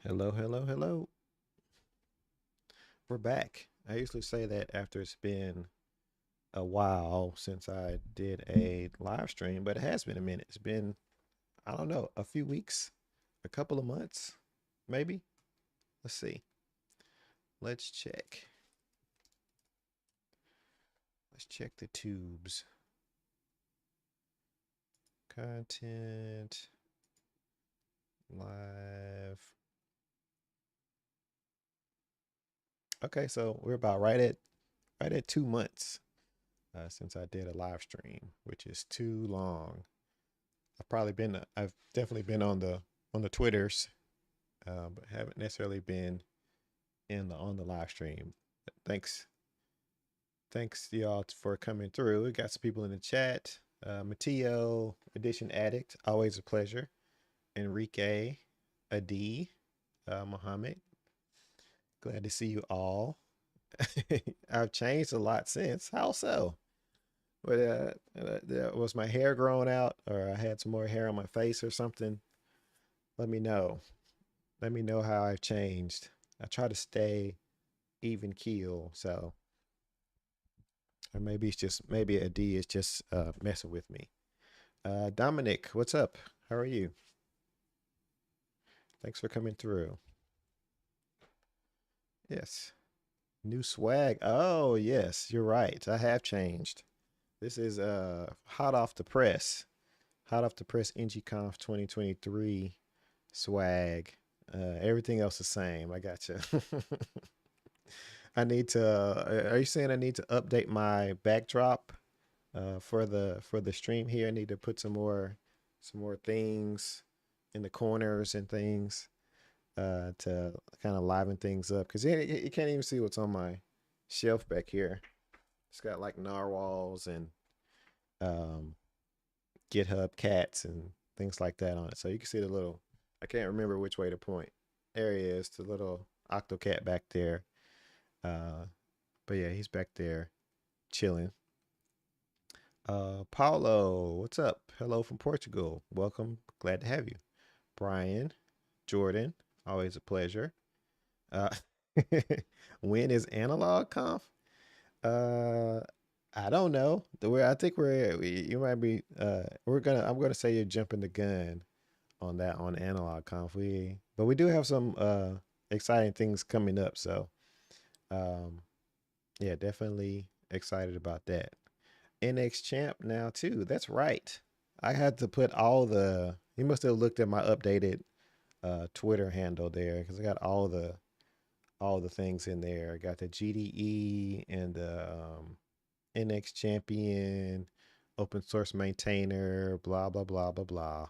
Hello, hello, hello. We're back. I usually say that after it's been a while since I did a live stream, but it has been a minute. It's been, I don't know, a few weeks, a couple of months, maybe. Let's see. Let's check. Let's check the tubes. Content, live. Okay, so we're about right at 2 months since I did a live stream, which is too long. I've definitely been on the Twitters, but haven't necessarily been on the live stream. But thanks to y'all for coming through. We got some people in the chat. Mateo, Edition Addict, always a pleasure. Enrique, Adi, Mohammed, glad to see you all. I've changed a lot since. How so? But was my hair growing out, or I had some more hair on my face, or something? Let me know. Let me know how I've changed. I try to stay even keel, so or maybe it's just maybe a D is just messing with me. Dominic, what's up? How are you? Thanks for coming through. Yes. New swag. Oh, yes, you're right. I have changed. This is hot off the press. Hot off the press ng-conf 2023 swag. Everything else the same. I got you. I need to. Are you saying I need to update my backdrop for the stream here? I need to put some more things in the corners and things to kind of liven things up because you can't even see what's on my shelf back here. It's got like narwhals and um, GitHub cats and things like that on it. So you can see the little. I can't remember which way to point. There he is, the little octocat back there. Uh, but yeah, he's back there chilling. Paulo, what's up? Hello from Portugal. Welcome. Glad to have you. Brian, Jordan, always a pleasure. Uh, when is analog conf? Uh, I don't know. The way I think you might be. I'm gonna say you're jumping the gun on that on analog conf. But we do have some exciting things coming up. So, um, yeah, definitely excited about that. NX Champ now too. That's right. I had to put all the. You must have looked at my updated Twitter handle there because I got all the things in there. I got the GDE and the NX Champion, open source maintainer, blah blah blah blah blah.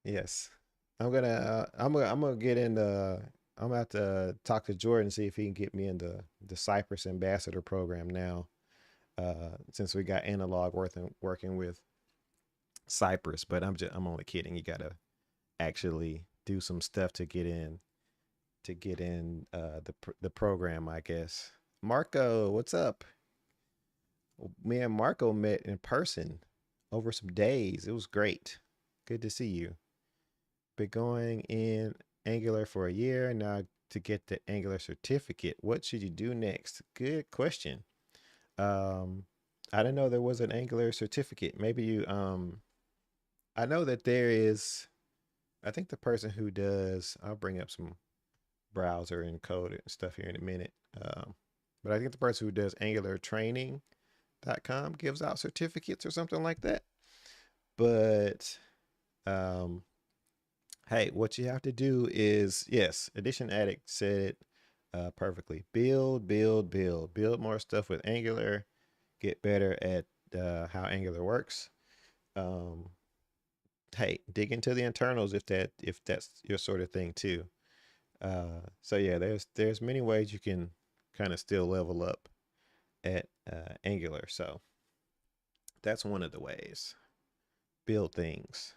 Yes, I'm gonna get in the. I'm gonna have to talk to Jordan see if he can get me in the Cypress Ambassador program now. Since we got analog working with Cypress, but I'm only kidding. You gotta actually do some stuff to get in the program, I guess. Marco, what's up? Me and Marco met in person over some days. It was great. Good to see you. Been going in Angular for a year now to get the Angular certificate. What should you do next? Good question. Um, I didn't know there was an Angular certificate. Maybe I know that there is. I think the person who does. I'll bring up some browser and code and stuff here in a minute. But I think the person who does Angular training.com gives out certificates or something like that. But um, hey, what you have to do is, yes, Edition Addict said it perfectly. Build, build, build, build more stuff with Angular. Get better at how Angular works. Um, hey, dig into the internals if that's your sort of thing too. So yeah, there's many ways you can kind of still level up at Angular. So that's one of the ways. Build things.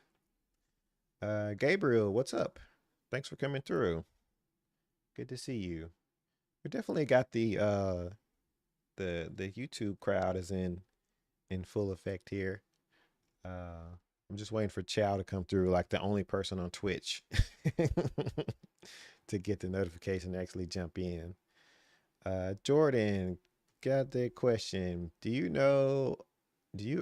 Gabriel, what's up? Thanks for coming through. Good to see you. We definitely got the YouTube crowd is in full effect here. I'm just waiting for Chow to come through, like the only person on Twitch, to get the notification to actually jump in. Jordan got the question. Do you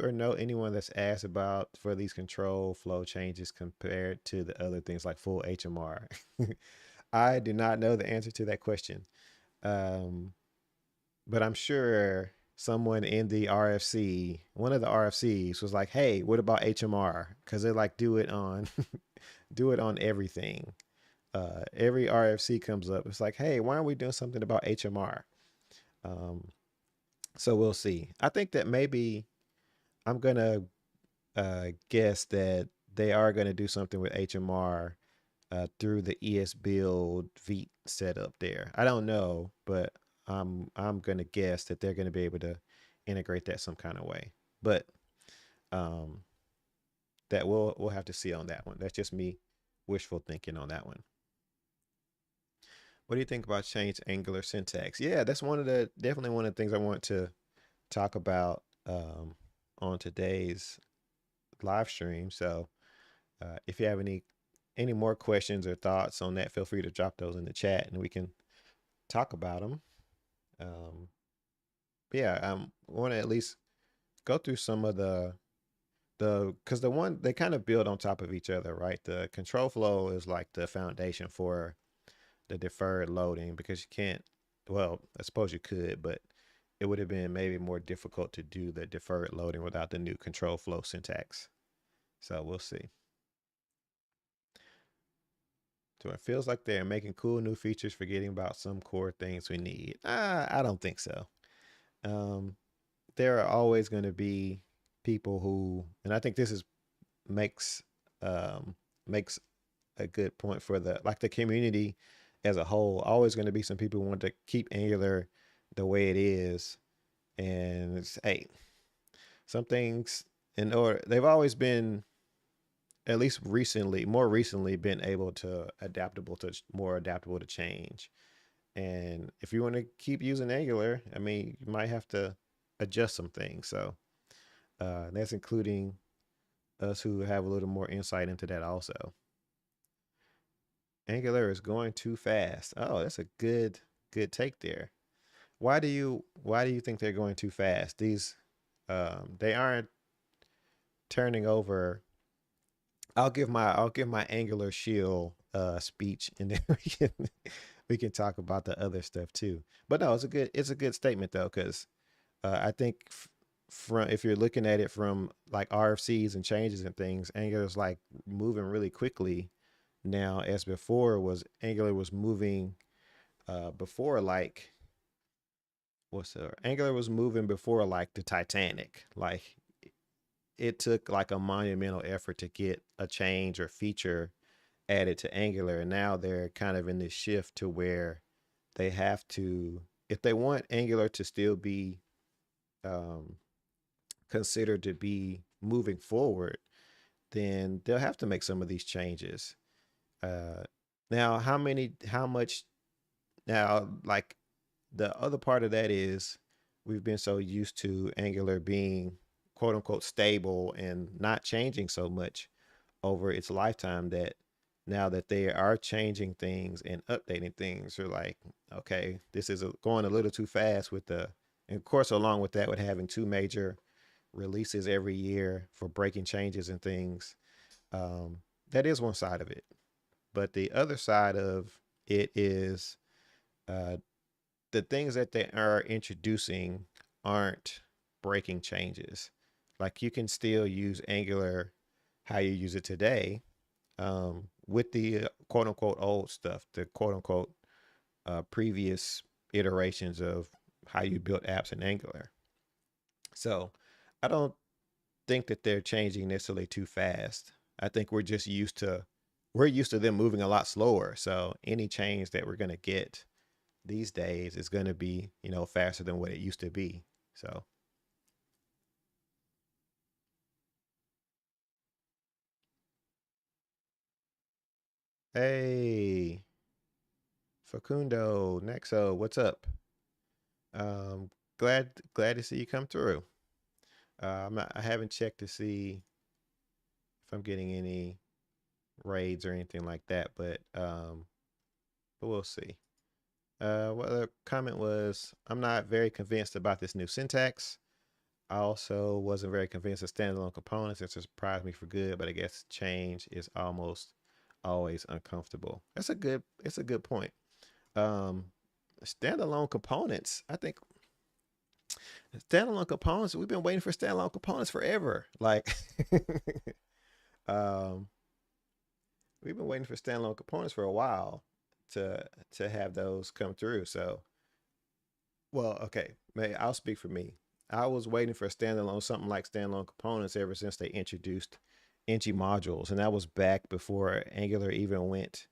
or know anyone that's asked about for these control flow changes compared to the other things like full HMR? I do not know the answer to that question. Um, but I'm sure someone in the RFC, one of the RFCs was like, "Hey, what about HMR?" Because they like do it on do it on everything. Every RFC comes up. It's like, "Hey, why aren't we doing something about HMR?" Um, so we'll see. I think that maybe I'm gonna guess that they are gonna do something with HMR through the ES build Vite setup there. I don't know, but I'm gonna guess that they're gonna be able to integrate that some kind of way. But um, that we'll have to see on that one. That's just me wishful thinking on that one. What do you think about change Angular syntax? Yeah, that's definitely one of the things I want to talk about on today's live stream. So if you have any more questions or thoughts on that, feel free to drop those in the chat and we can talk about them. Um, yeah, I want to at least go through some of because the one they kind of build on top of each other, right? The control flow is like the foundation for the deferred loading because you can't. Well, I suppose you could, but it would have been maybe more difficult to do the deferred loading without the new control flow syntax. So we'll see. So it feels like they're making cool new features, forgetting about some core things we need. I don't think so. Um, there are always going to be people who, and I think this is makes um, makes a good point for the community as a whole. Always going to be some people who want to keep Angular the way it is, and it's, hey, some things in order. They've always been, at least recently, more recently, been able to more adaptable to change. And if you want to keep using Angular, I mean, you might have to adjust some things. So that's including us who have a little more insight into that also. Angular is going too fast. Oh, that's a good take there. Why do you think they're going too fast? These they aren't turning over. I'll give my Angular shield speech and then we can talk about the other stuff too. But no, it's a good statement though, because I think from if you're looking at it from like RFCs and changes and things, Angular's like moving really quickly now, as before was Angular was moving before like what's the Angular was moving before like the Titanic. Like it took like a monumental effort to get a change or feature added to Angular, and now they're kind of in this shift to where they have to, if they want Angular to still be um, considered to be moving forward, then they'll have to make some of these changes. Uh, now, how much, now, like the other part of that is we've been so used to Angular being quote unquote stable and not changing so much over its lifetime that now that they are changing things and updating things, are like, okay, this is going a little too fast with and of course, along with that, with having two major releases every year for breaking changes and things, um, that is one side of it. But the other side of it is uh, the things that they are introducing aren't breaking changes. Like you can still use Angular how you use it today, with the quote unquote old stuff, the quote unquote previous iterations of how you built apps in Angular. So I don't think that they're changing necessarily too fast. I think we're used to them moving a lot slower. So any change that we're gonna get these days is gonna be, faster than what it used to be. So hey, Facundo, Nexo, what's up? Um, glad to see you come through. I haven't checked to see I'm getting any raids or anything like that, but we'll see. What the comment was, I'm not very convinced about this new syntax. I also wasn't very convinced of standalone components. It surprised me for good, but I guess change is almost always uncomfortable. It's a good point. Um, Standalone components, I think standalone components, we've been waiting for standalone components forever. Like, um, we've been waiting for standalone components for a while to have those come through. So, well, okay, I'll speak for me. I was waiting for something like standalone components ever since they introduced ng modules, and that was back before Angular even went,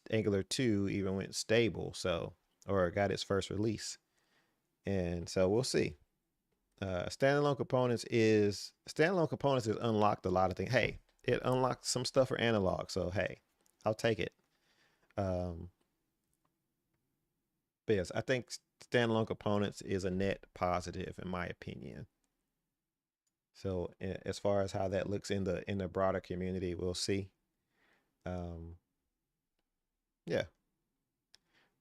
Angular 2 even went stable, so, or got its first release. And so we'll see. Standalone components is unlocked a lot of things. Hey, it unlocked some stuff for analog, so hey, I'll take it. But yes, I think standalone components is a net positive in my opinion. So as far as how that looks in the broader community, we'll see. Yeah,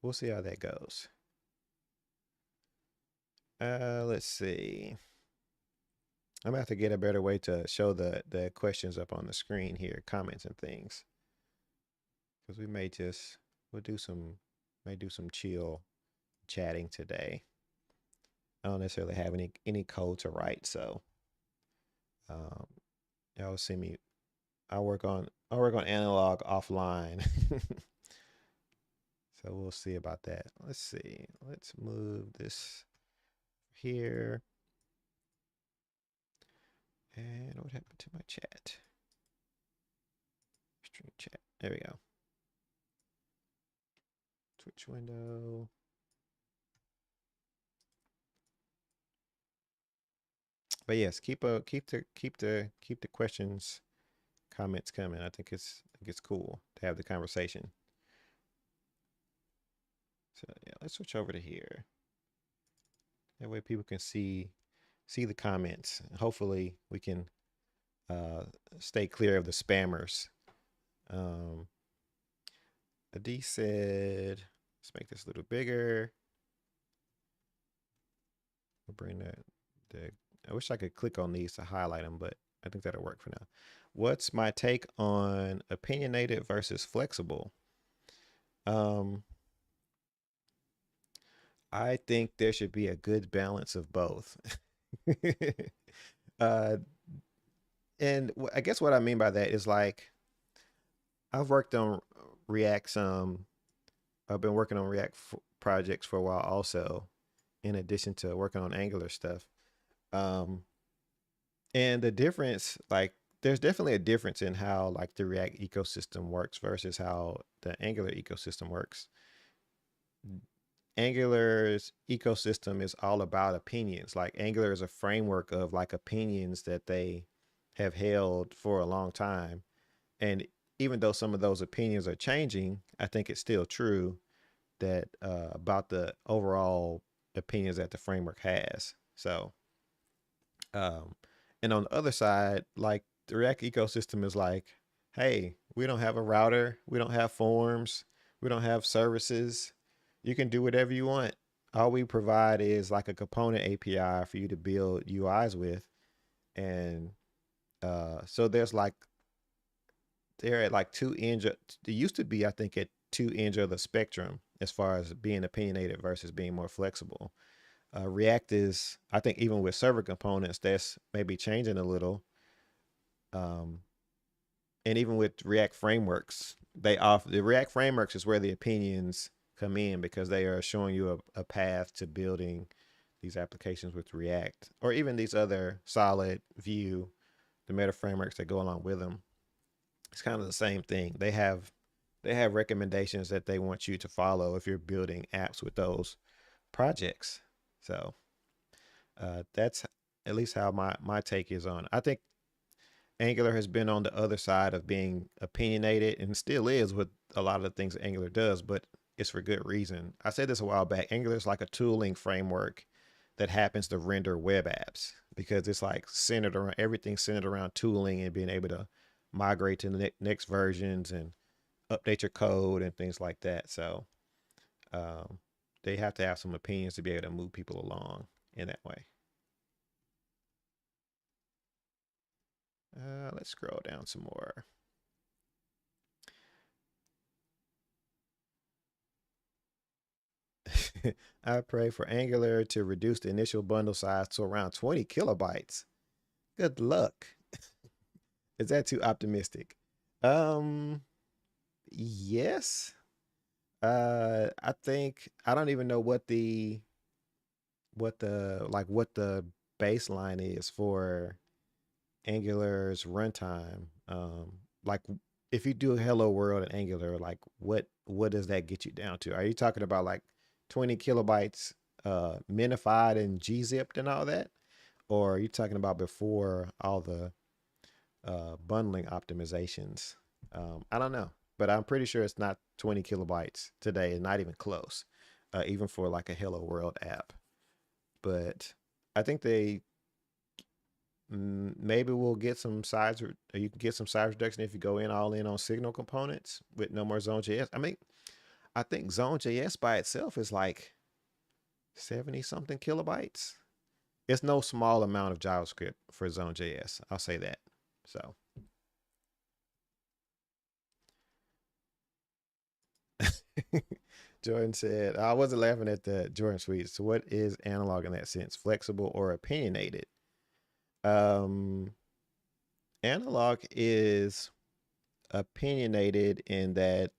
we'll see how that goes. Let's see. I'm gonna have to get a better way to show the questions up on the screen here, comments and things, because we'll do some chill chatting today. I don't necessarily have any code to write, so y'all see me. I'll work on analog offline. So we'll see about that. Let's see. Let's move this here. And what happened to my chat? Stream chat. There we go. Twitch window. But yes, keep the questions, comments coming. I think it's cool to have the conversation. So yeah, let's switch over to here. That way people can see the comments. Hopefully we can stay clear of the spammers. Adi said, let's make this a little bigger. We'll bring I wish I could click on these to highlight them, but I think that'll work for now. What's my take on opinionated versus flexible? I think there should be a good balance of both. And I guess what I mean by that is, like, I've worked on React some. I've been working on React projects for a while also, in addition to working on Angular stuff. And the difference, like, there's definitely a difference in how, like, the React ecosystem works versus how the Angular ecosystem works. Angular's ecosystem is all about opinions. Like, Angular is a framework of, like, opinions that they have held for a long time. And even though some of those opinions are changing, I think it's still true that about the overall opinions that the framework has. So, and on the other side, like, the React ecosystem is like, hey, we don't have a router, we don't have forms, we don't have services. You can do whatever you want. All we provide is like a component API for you to build UIs with. And so there's like, they're at like two ends. It used to be, I think, at two ends of the spectrum as far as being opinionated versus being more flexible. React is, I think, even with server components, that's maybe changing a little. And even with React frameworks, the React frameworks is where the opinions come in, because they are showing you a path to building these applications with React, or even these other Solid, Vue, the meta frameworks that go along with them. It's kind of the same thing. They have recommendations that they want you to follow if you're building apps with those projects. So that's at least how my take is on it. I think Angular has been on the other side of being opinionated, and still is with a lot of the things that Angular does, but it's for good reason. I said this a while back. Angular is like a tooling framework that happens to render web apps, because it's like centered around everything centered around tooling and being able to migrate to the next versions and update your code and things like that. So um, they have to have some opinions to be able to move people along in that way. Let's scroll down some more. I pray for Angular to reduce the initial bundle size to around 20 kilobytes. Good luck. Is that too optimistic? Um, yes. I think I don't even know what the baseline is for Angular's runtime. Like if you do Hello World in Angular, like what does that get you down to? Are you talking about like 20 kilobytes minified and gzipped and all that? Or are you talking about before all the bundling optimizations? I don't know, but I'm pretty sure it's not 20 kilobytes today, and not even close, even for like a Hello World app. But I think maybe we'll get some size, or you can get some size reduction if you go in all in on signal components with no more Zone.js. I mean, I think Zone.js by itself is like 70 something kilobytes. It's no small amount of JavaScript for Zone.js. I'll say that. So Jordan said, I wasn't laughing at the Jordan tweet. So what is analog in that sense? Flexible or opinionated? Um, Analog is opinionated in that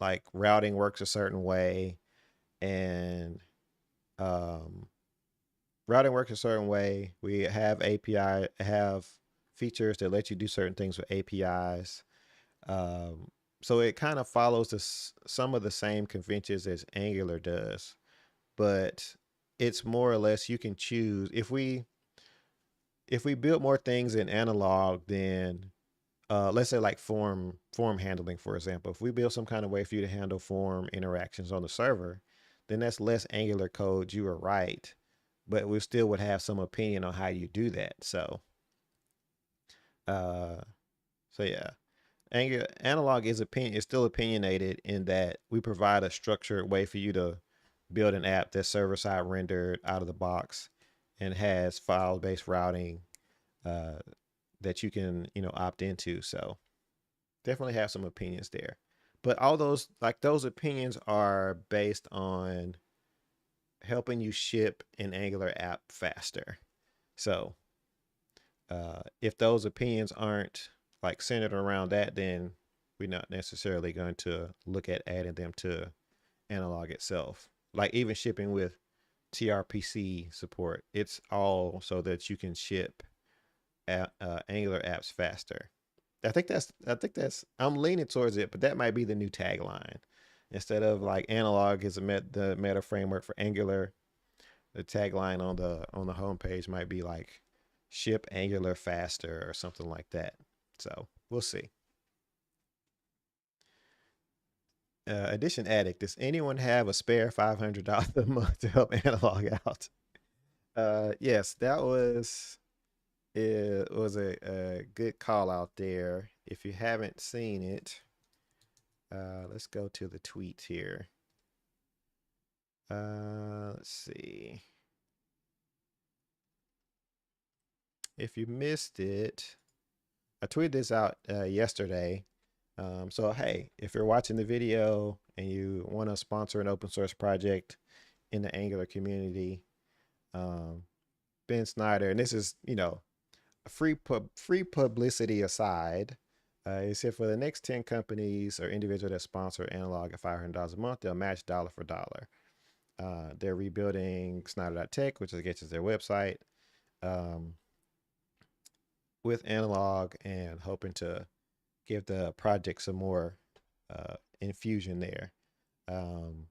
like routing works a certain way, and um, routing works a certain way. We have features that let you do certain things with APIs. Um, so it kind of follows some of the same conventions as Angular does, but it's more or less you can choose. If we build more things in analog, then let's say like form handling, for example. If we build some kind of way for you to handle form interactions on the server, then that's less Angular code. You were right, but we still would have some opinion on how you do that. Uh, so yeah, Angular analog is still opinionated in that we provide a structured way for you to build an app that's server side rendered out of the box and has file based routing uh, that you can opt into. So definitely have some opinions there, but all those opinions are based on helping you ship an Angular app faster. So if those opinions aren't like centered around that, then we're not necessarily going to look at adding them to analog itself. Like even shipping with TRPC support, it's all so that you can ship Angular apps faster. I think that's I'm leaning towards it, but that might be the new tagline. Instead of like analog is the meta framework for Angular, the tagline on the homepage might be like ship Angular faster or something like that. So we'll see. Edition Addict, does anyone have a spare $500 a month to help analog out? Yes, that was it was a good call out there. If you haven't seen it, let's go to the tweet here. Let's see. If you missed it, I tweeted this out yesterday. So hey, if you're watching the video and you want to sponsor an open source project in the Angular community, um, Ben Snyder, and this is free publicity aside. He said for the next 10 companies or individuals that sponsor Analog at $500 a month, they'll match dollar for dollar. They're rebuilding Snyder.tech, which I guess is their website, um, with Analog, and hoping to give the project some more infusion there. Um,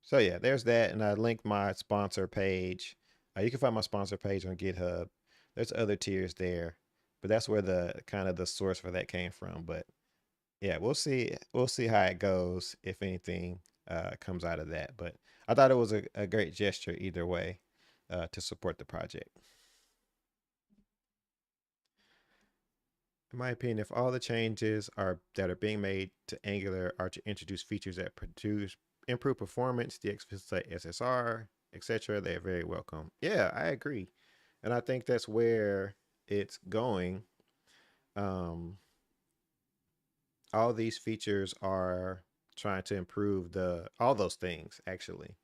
so yeah, there's that, and I linked my sponsor page. You can find my sponsor page on GitHub. There's other tiers there, but that's where the kind of the source for that came from. But yeah, we'll see. We'll see how it goes if anything comes out of that. But I thought it was a great gesture either way. to support the project. In my opinion, if all the changes that are being made to Angular are to introduce features that produce improve performance, de-explicit SSR, etc., they're very welcome. Yeah, I agree, and I think that's where it's going. Um, all these features are trying to improve all those things actually: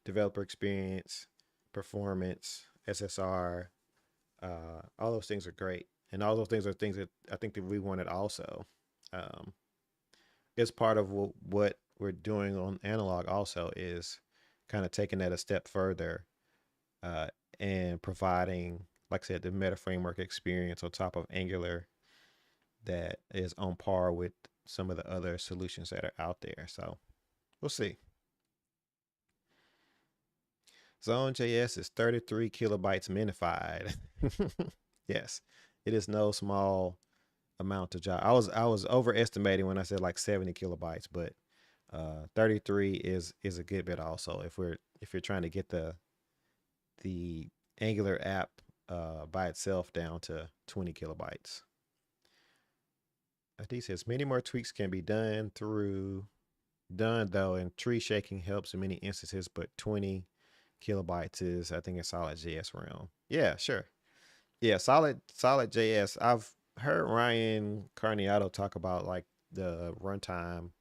developer experience, performance, SSR. All those things are great, and all those things are things that I think that we wanted also. Um, it's part of what we're doing on analog also is kind of taking that a step further uh, and providing, like I said, the meta framework experience on top of Angular that is on par with some of the other solutions that are out there. So we'll see. Zone.js is 33 kilobytes minified. Yes, it is no small amount of job. I was overestimating when I said like 70 kilobytes, but 33 is a good bit also if you're trying to get the Angular app by itself down to 20 kilobytes. D says many more tweaks can be done though, and tree shaking helps in many instances, but 20 kilobytes is I think a solid JS realm. Yeah, sure. Yeah, solid JS. I've heard Ryan Carniato talk about like the runtime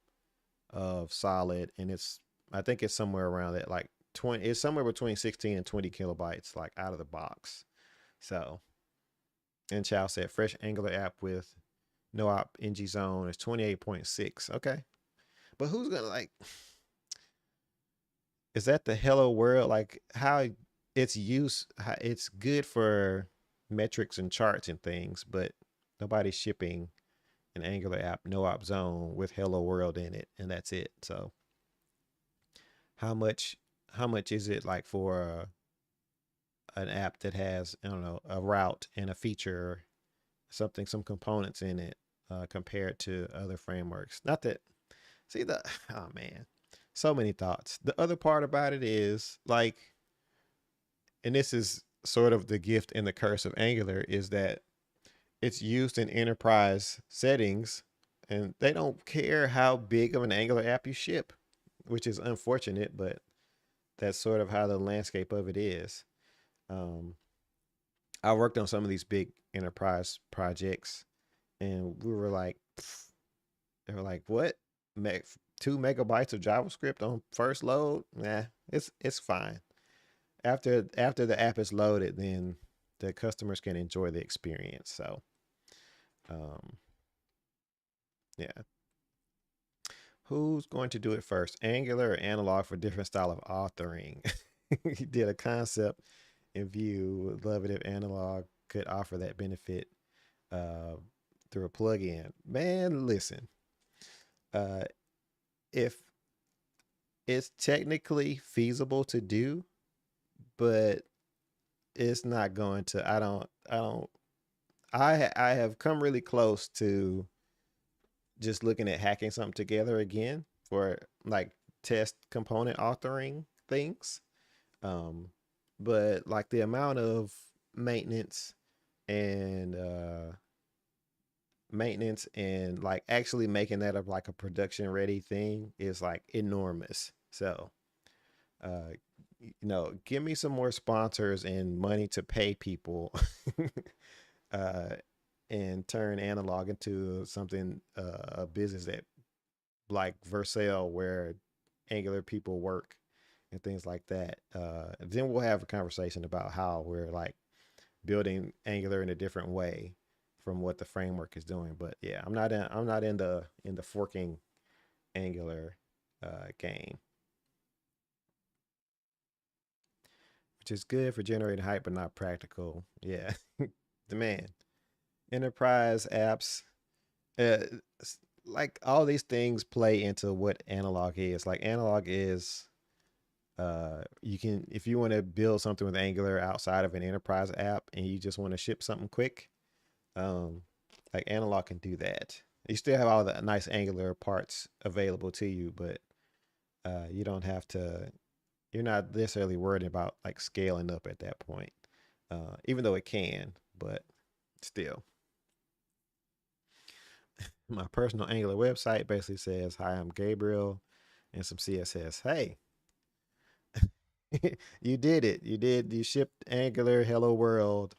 of solid, and I think it's somewhere around that like 20. It's somewhere between 16 and 20 kilobytes like out of the box. So, and Chow said fresh Angular app with no op ng zone is 28.6. Okay, but who's gonna like? Is that the hello world? Like how it's good for metrics and charts and things, but nobody's shipping an Angular app no op zone with hello world in it, and that's it. So how much how much is it like for an app that has, I don't know, a route and a feature, some components in it, compared to other frameworks? Not that see the oh man, so many thoughts. The other part about it is like, and this is sort of the gift and the curse of Angular, is that it's used in enterprise settings and they don't care how big of an Angular app you ship, which is unfortunate, but that's sort of how the landscape of it is. Um, I worked on some of these big enterprise projects and we were like, they were like, what? 2 megabytes of JavaScript on first load? Nah, it's fine. After the app is loaded, then the customers can enjoy the experience. So, um, yeah. Who's going to do it first, Angular or Analog for different style of authoring? He did a concept in Vue. Would love it if Analog could offer that benefit uh, through a plugin. Man, listen. Uh, if it's technically feasible to do, but it's not going to. I have come really close to just looking at hacking something together again for like test component authoring things. Um, but like the amount of maintenance and like actually making that up like a production ready thing is like enormous. So uh give me some more sponsors and money to pay people uh and turn Analog into something a business that like Vercel where Angular people work and things like that. Then we'll have a conversation about how we're like building Angular in a different way from what the framework is doing. But yeah, I'm not in the forking Angular game, which is good for generating hype but not practical. Yeah, the man. Enterprise apps, uh, like all these things play into what Analog is. Like Analog is you can, if you want to build something with Angular outside of an enterprise app and you just want to ship something quick, um like Analog can do that. You still have all the nice Angular parts available to you, but you don't have to you're not necessarily worried about like scaling up at that point, even though it can, but still. My personal Angular website basically says, "Hi, I'm Gabriel," and some CSS. Hey, you did it. You shipped Angular Hello World,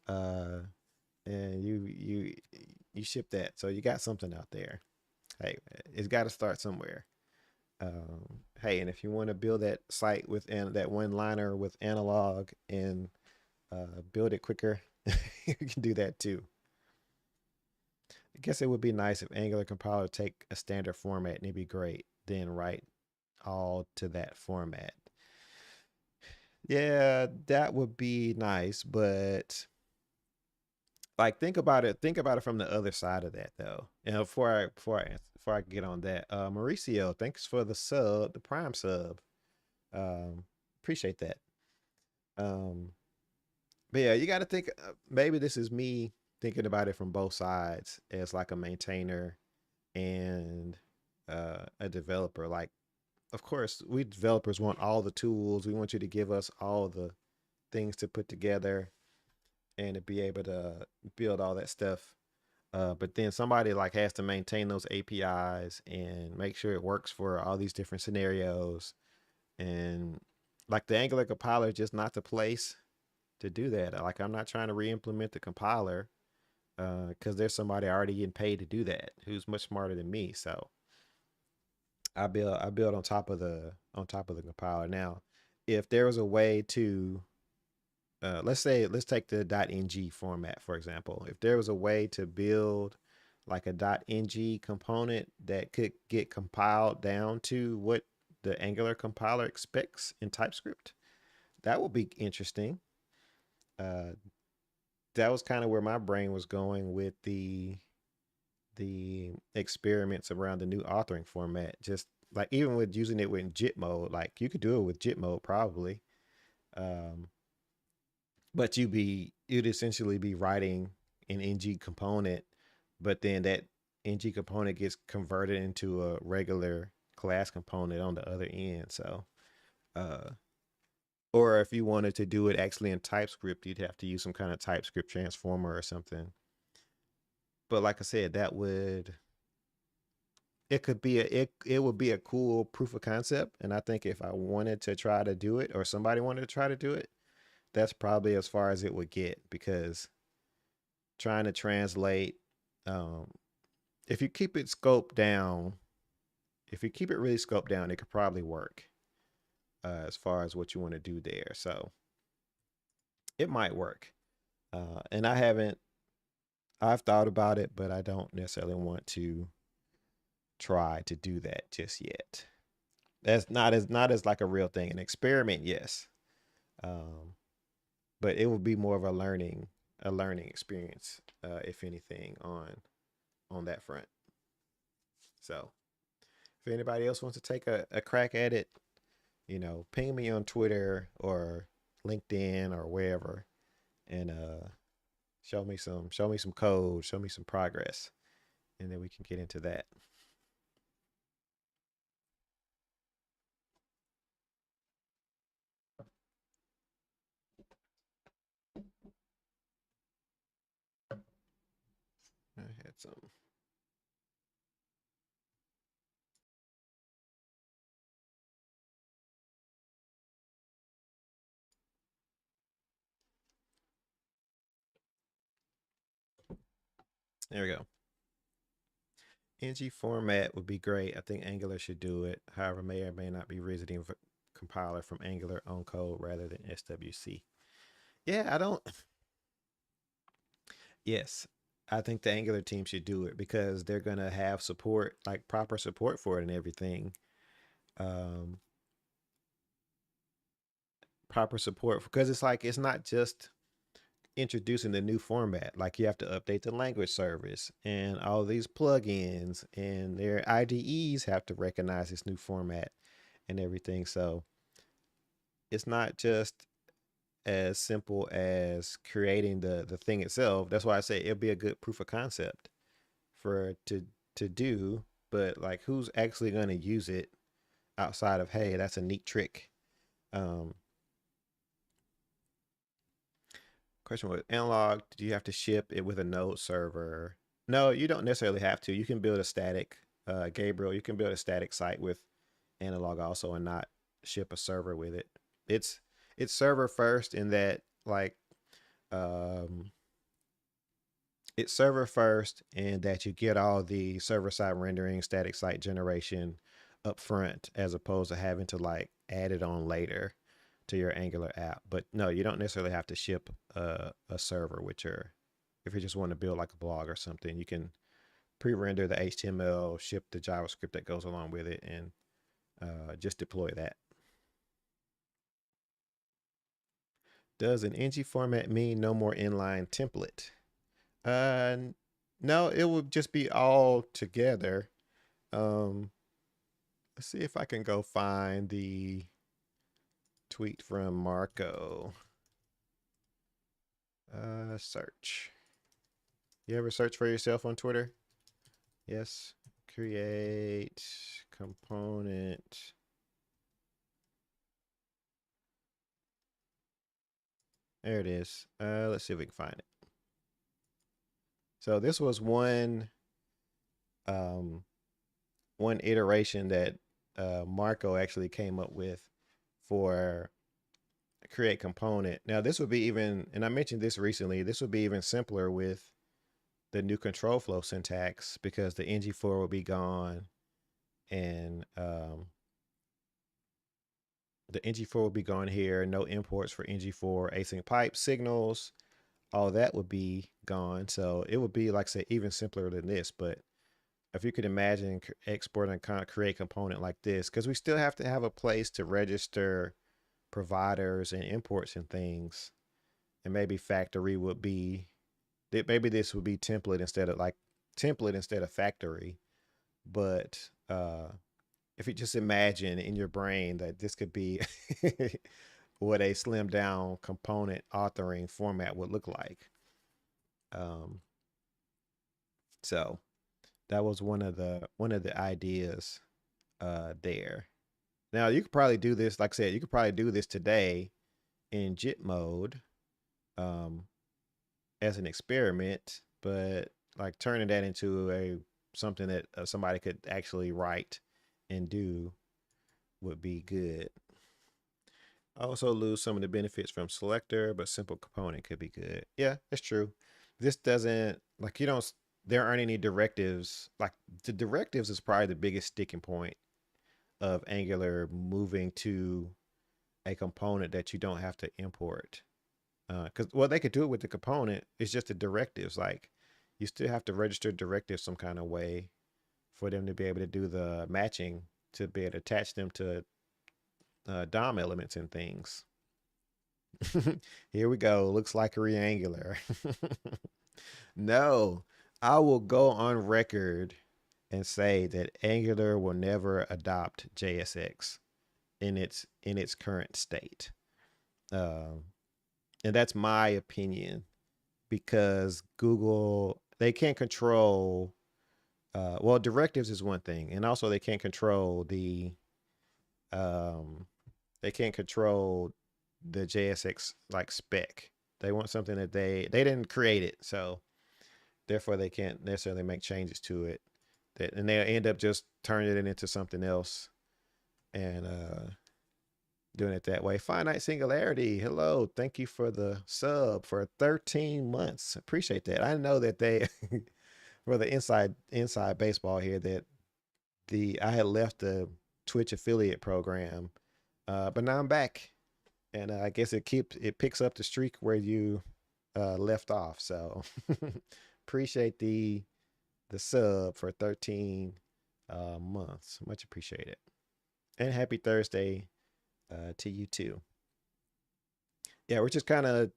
uh, and you shipped that. So you got something out there. Hey, it's got to start somewhere. Hey, and if you want to build that site with that one liner with analog and build it quicker, you can do that too. I guess it would be nice if Angular compiler take a standard format and it'd be great. Then write all to that format. Yeah, that would be nice, but like think about it from the other side of that though. And before I get on that, Mauricio, thanks for the sub, the Prime sub. Um, Appreciate that. Um, but yeah, you got to think. Maybe this is me thinking about it from both sides as like a maintainer and a developer. Like, of course, we developers want all the tools. We want you to give us all the things to put together and to be able to build all that stuff. But then somebody like has to maintain those APIs and make sure it works for all these different scenarios. And like the Angular compiler is just not the place to do that. Like I'm not trying to re-implement the compiler because there's somebody already getting paid to do that who's much smarter than me. So I build on top of the compiler. Now, if there was a way to let's take the .ng format for example. If there was a way to build like a .ng component that could get compiled down to what the Angular compiler expects in TypeScript, that would be interesting. Uh, that was kind of where my brain was going with the experiments around the new authoring format. Just like even with using it with JIT mode, like you could do it with JIT mode probably. Um, but you'd essentially be writing an ng component, but then that ng component gets converted into a regular class component on the other end. So uh or if you wanted to do it actually in TypeScript, you'd have to use some kind of TypeScript transformer or something. But like I said, that would it could be it would be a cool proof of concept. And I think if I wanted to try to do it or somebody wanted to try to do it, that's probably as far as it would get because trying to translate um if you keep it scoped down, if you keep it really scoped down, it could probably work as far as what you want to do there. So it might work. And I've thought about it, but I don't necessarily want to try to do that just yet. That's not as like a real thing. An experiment, yes, um, but it would be more of a learning experience, if anything, on that front. So if anybody else wants to take a crack at it, ping me on Twitter or LinkedIn or wherever, and show me some code, show me some progress, and then we can get into that. I had some. There we go. ng format would be great. I think Angular should do it. However, may or may not be visiting compiler from Angular on code rather than SWC. Yeah, I don't. Yes, I think the Angular team should do it because they're gonna have support, like proper support for it and everything. Um, Proper support because it's like it's not just introducing the new format. Like you have to update the language service and all these plugins and their IDEs have to recognize this new format and everything. So it's not just as simple as creating the thing itself. That's why I say it'll be a good proof of concept for to do, but like who's actually going to use it outside of hey, that's a neat trick. Um, Question was analog. Do you have to ship it with a node server? No, you don't necessarily have to. You can build a static, Gabriel. You can build a static site with analog also and not ship a server with it. It's it's server first in that like um it's server first and that you get all the server side rendering, static site generation up front as opposed to having to like add it on later to your Angular app. But no, you don't necessarily have to ship a server with your, if you just want to build like a blog or something, you can pre-render the HTML, ship the JavaScript that goes along with it, and just deploy that. Does an ng format mean no more inline template? No, it would just be all together. Um, let's see if I can go find the tweet from Marco. Search. You ever search for yourself on Twitter? Yes. Create component. There it is. Let's see if we can find it. So this was um, one iteration that Marco actually came up with for create component. Now this would be even, and I mentioned this recently, this would be even simpler with the new control flow syntax because the ng-for will be gone and the ng-for will be gone here. No imports for ng-for, async pipe signals, all that would be gone. So it would be like say even simpler than this. But if you could imagine exporting a create component like this, because we still have to have a place to register providers and imports and things, and maybe factory would be, maybe this would be template instead of factory. But if you just imagine in your brain that this could be what a slimmed down component authoring format would look like. So that was one of the ideas there. Now you could probably do this, like I said, you could probably do this today in JIT mode as an experiment, but like turning that into a something that somebody could actually write and do would be good. Also lose some of the benefits from selector, but simple component could be good. Yeah, that's true. This doesn't, like, you don't, there aren't any directives. Like the directives is probably the biggest sticking point of Angular moving to a component that you don't have to import. Because well, they could do it with the component. It's just the directives. Like you still have to register directives some kind of way for them to be able to do the matching to be able to attach them to DOM elements and things. Here we go. Looks like a Angular. No, I will go on record and say that Angular will never adopt JSX in its current state. Um, and that's my opinion because Google, they can't control. Well, directives is one thing, and also they can't control um, the JSX like spec. They want something that they didn't create it, so therefore they can't necessarily make changes to it. That and they end up just turning it into something else and doing it that way. Finite Singularity, hello, thank you for the sub for 13 months. Appreciate that. I know that they for the inside baseball here that I had left the Twitch affiliate program, but now I'm back, and I guess it picks up the streak where you left off. So appreciate the sub for 13 months. Much appreciated, and happy Thursday to you too. Yeah, we're just kind of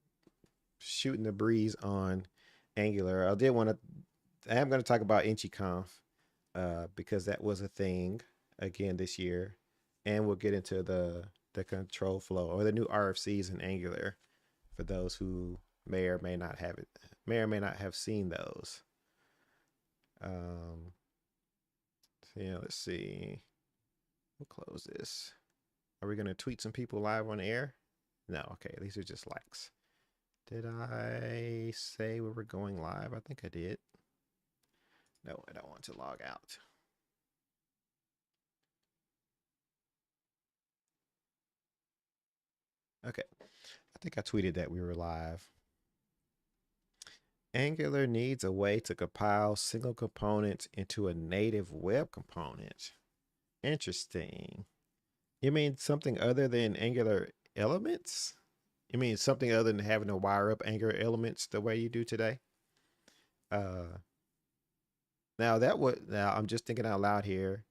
shooting the breeze on Angular. I am going to talk about ng-conf because that was a thing again this year, and we'll get into the control flow or the new RFCs in Angular for those who may or may not have seen those. So yeah, let's see. We'll close this. Are we going to tweet some people live on air? No, okay, these are just likes. Did I say we were going live? I think I did. No, I don't want to log out. Okay, I think I tweeted that we were live. Angular needs a way to compile single components into a native web component. Interesting. You mean something other than Angular elements? You mean something other than having to wire up Angular elements the way you do today? Uh, now I'm just thinking out loud here.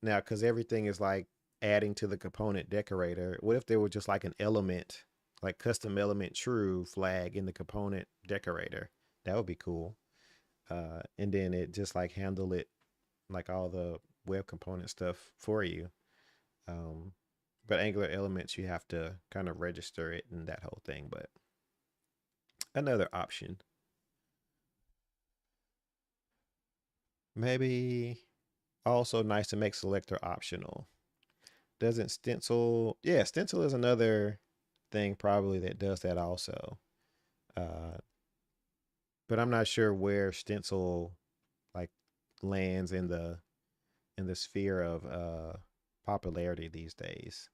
Now, because everything is like adding to the component decorator. What if there were just like an element, like custom element true flag in the component decorator? That would be cool. And then it just like handle it like all the web component stuff for you. Um, but Angular elements, you have to kind of register it and that whole thing. But another option. Maybe also nice to make selector optional. Doesn't stencil? Yeah, stencil is another thing probably that does that also. Uh, but I'm not sure where stencil like lands in the sphere of popularity these days,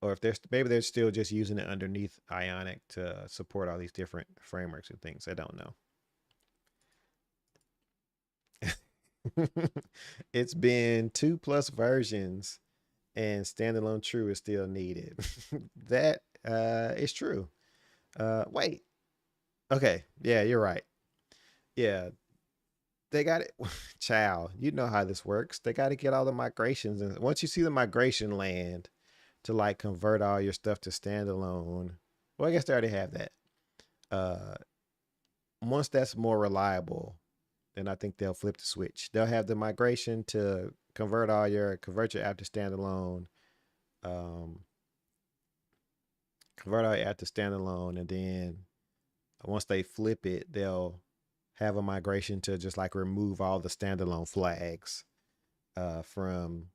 or if maybe they're still just using it underneath Ionic to support all these different frameworks and things. I don't know. It's been 2+ versions and standalone true is still needed. That is true. Wait. Okay. Yeah, you're right. Yeah, they got it. Child, you know how this works. They got to get all the migrations, and once you see the migration land to like convert all your stuff to standalone, well, I guess they already have that. Uh, Once that's more reliable, then I think they'll flip the switch. They'll have the migration to convert your app to standalone, um, convert our app to standalone, and then once they flip it, they'll have a migration to just like remove all the standalone flags from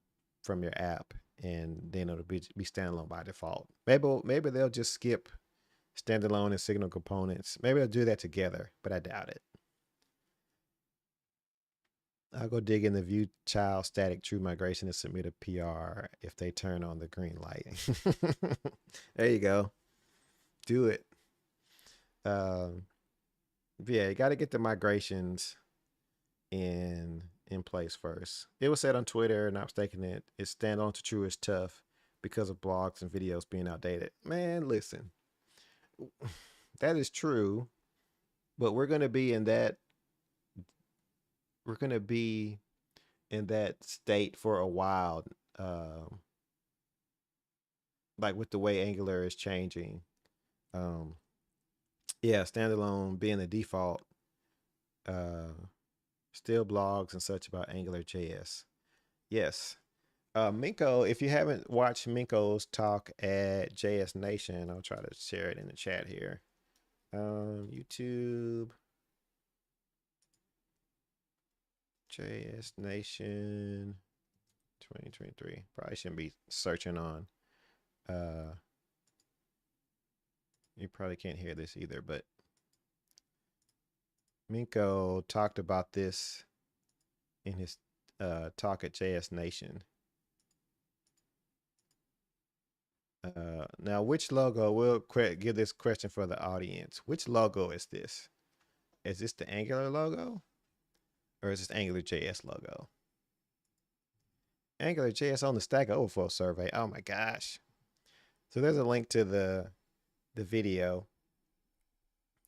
your app, and then it'll be standalone by default. Maybe they'll just skip standalone and signal components. Maybe they'll do that together, but I doubt it. I'll go dig in the view child static true migration and submit a PR if they turn on the green light. There you go. Do it. Um, yeah, you got to get the migrations in place first. It was said on Twitter, and I was thinking it's standalone to true is tough because of blogs and videos being outdated. Man, listen, that is true, but we're gonna be in that state for a while. Um, like with the way Angular is changing. Um, yeah, standalone being the default. Uh, Still blogs and such about Angular JS. Yes. Minko, if you haven't watched Minko's talk at JS Nation, I'll try to share it in the chat here. YouTube, JS Nation 2023. Probably shouldn't be searching on. You probably can't hear this either, but Minko talked about this in his talk at JS Nation. Now, which logo? We'll give this question for the audience. Which logo is this? Is this the Angular logo, or is this Angular JS logo? Angular JS on the Stack Overflow survey. Oh my gosh! So there's a link to the video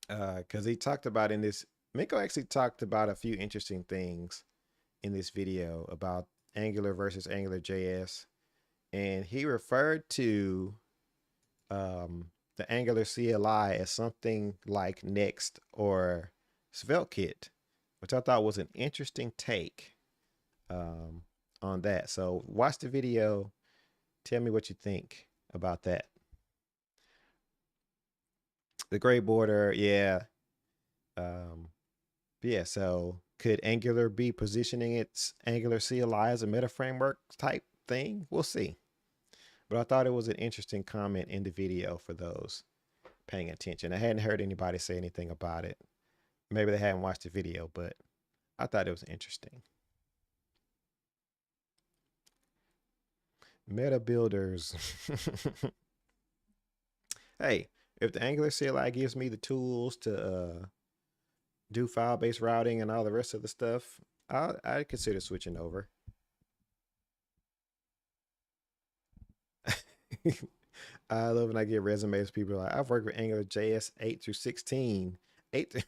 because he talked about in this. Miko actually talked about a few interesting things in this video about Angular versus Angular JS, and he referred to the Angular CLI as something like Next or SvelteKit, which I thought was an interesting take on that. So watch the video. Tell me what you think about that. The gray border, yeah. Yeah, so could Angular be positioning its Angular CLI as a meta framework type thing? We'll see. But I thought it was an interesting comment in the video for those paying attention. I hadn't heard anybody say anything about it. Maybe they hadn't watched the video, but I thought it was interesting. Meta builders. Hey, if the Angular CLI gives me the tools to do file-based routing and all the rest of the stuff, I'd consider switching over. I love when I get resumes. People are like, I've worked with Angular JS 8 through 16. 8.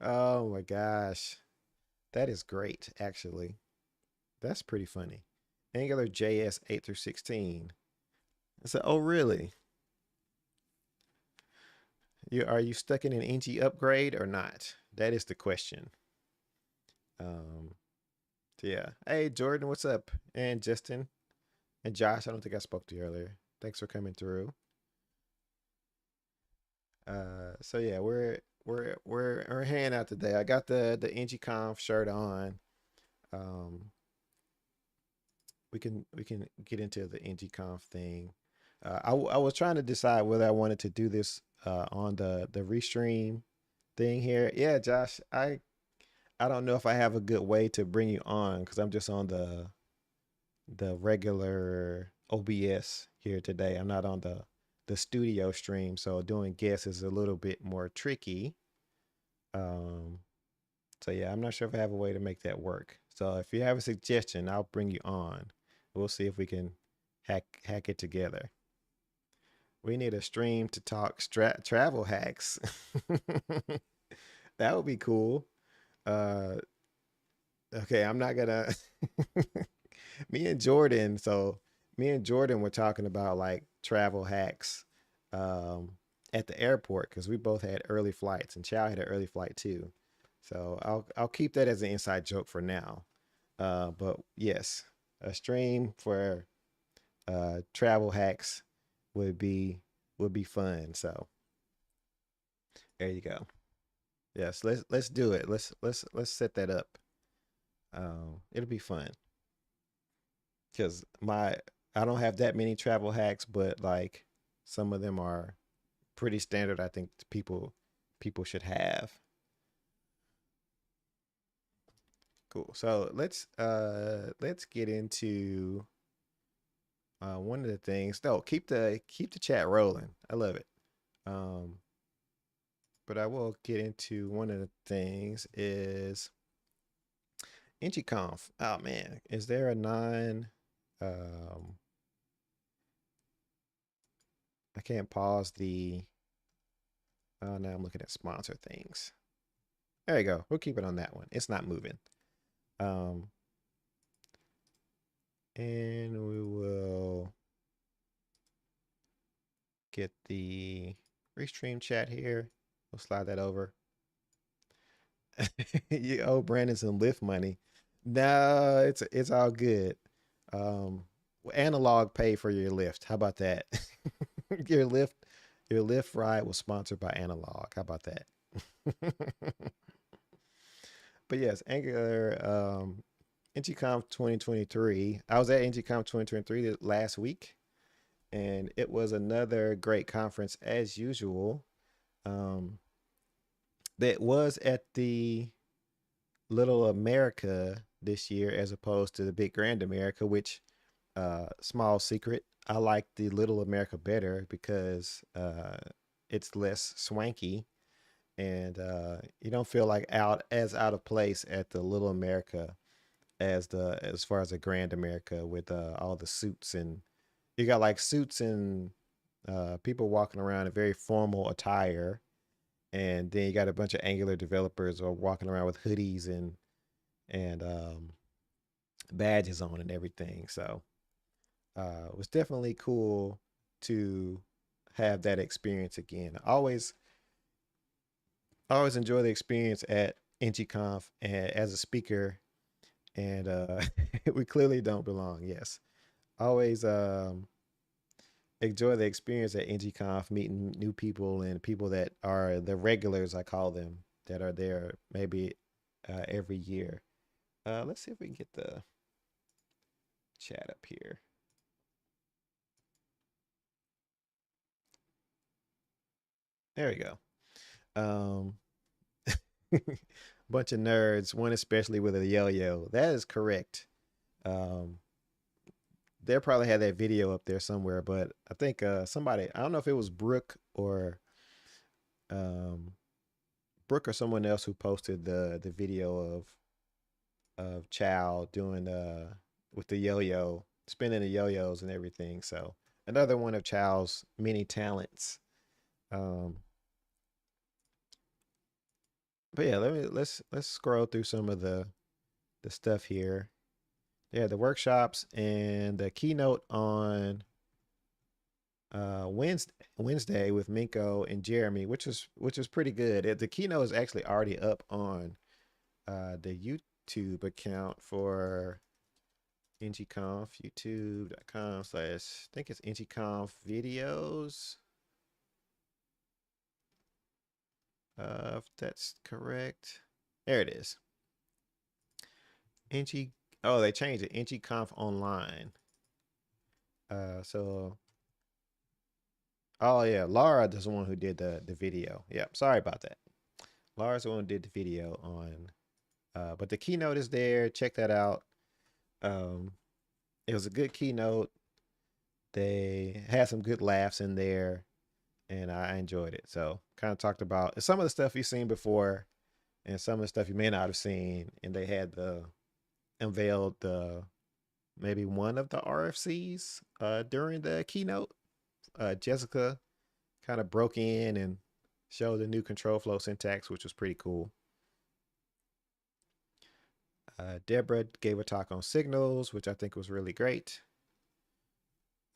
Oh my gosh. That is great, actually. That's pretty funny. Angular JS 8 through 16. I said, oh, really? Are you stuck in an ng upgrade or not? That is the question. Um, yeah. Hey, Jordan, what's up? And Justin and Josh. I don't think I spoke to you earlier. Thanks for coming through. So yeah, we're hanging out today. I got the ng-conf shirt on. Um, we can get into the ng-conf thing. I was trying to decide whether I wanted to do this on the restream thing here. Yeah, Josh, I don't know if I have a good way to bring you on because I'm just on the regular OBS here today. I'm not on the studio stream, so doing guests is a little bit more tricky. Um, so yeah, I'm not sure if I have a way to make that work. So if you have a suggestion, I'll bring you on. We'll see if we can hack it together. We need a stream to talk travel hacks. That would be cool. Uh, okay, I'm not gonna. me and Jordan. So me and Jordan were talking about like travel hacks um, at the airport because we both had early flights, and Chow had an early flight too. So I'll keep that as an inside joke for now. But yes, a stream for travel hacks would be would be fun. So there you go. Yes, let's do it. Let's set that up. It'll be fun because my I don't have that many travel hacks, but like some of them are pretty standard. I think people should have. Cool. So let's get into one of the things. No, keep the chat rolling. I love it. Um, but I will get into one of the things is ng-conf. Oh man, is there a non um I can't pause the now I'm looking at sponsor things. There you go. We'll keep it on that one. It's not moving. Um and we will get the restream chat here. We'll slide that over. You owe Brandon some lift money. No, it's all good. Um, analog pay for your lift. How about that? your lift your lift ride was sponsored by Analog. How about that? But yes, Angular ng-conf 2023. I was at ng-conf 2023 last week, and it was another great conference as usual. Um, that was at the Little America this year as opposed to the Big Grand America, which small secret, I like the Little America better because it's less swanky and you don't feel like out of place at the Little America as far as the Grand America with all the suits, and you got like suits and people walking around in very formal attire, and then you got a bunch of Angular developers or walking around with hoodies and badges on and everything. So it was definitely cool to have that experience again. I always enjoy the experience at ng-conf and as a speaker, and we clearly don't belong. Yes, always enjoy the experience at ng-conf, meeting new people and people that are the regulars, I call them, that are there maybe every year. Let's see if we can get chat up here. There we go. Bunch of nerds, one especially with a yo-yo. That is correct. Um, they'll probably have that video up there somewhere, but I think somebody, I don't know if it was um, Brooke or someone else who posted the video of Chow doing with the yo-yo, spinning the yo-yos and everything. So another one of Chow's many talents. Um, but yeah, let's scroll through some of the stuff here. Yeah, the workshops and the keynote on Wednesday with Minko and Jeremy, which is pretty good. The keynote is actually already up on the YouTube account for ng-conf, youtube.com/, I think it's ng-conf videos. If that's correct. There it is. Oh, they changed it. ng-conf online. Oh yeah, Laura is the one who did the video. Yeah, sorry about that. Laura's the one who did the video on but the keynote is there. Check that out. It was a good keynote. They had some good laughs in there, and I enjoyed it. So kind of talked about some of the stuff you've seen before and some of the stuff you may not have seen. And they had unveiled maybe one of the RFCs during the keynote. Jessica kind of broke in and showed the new control flow syntax, which was pretty cool. Deborah gave a talk on signals, which I think was really great.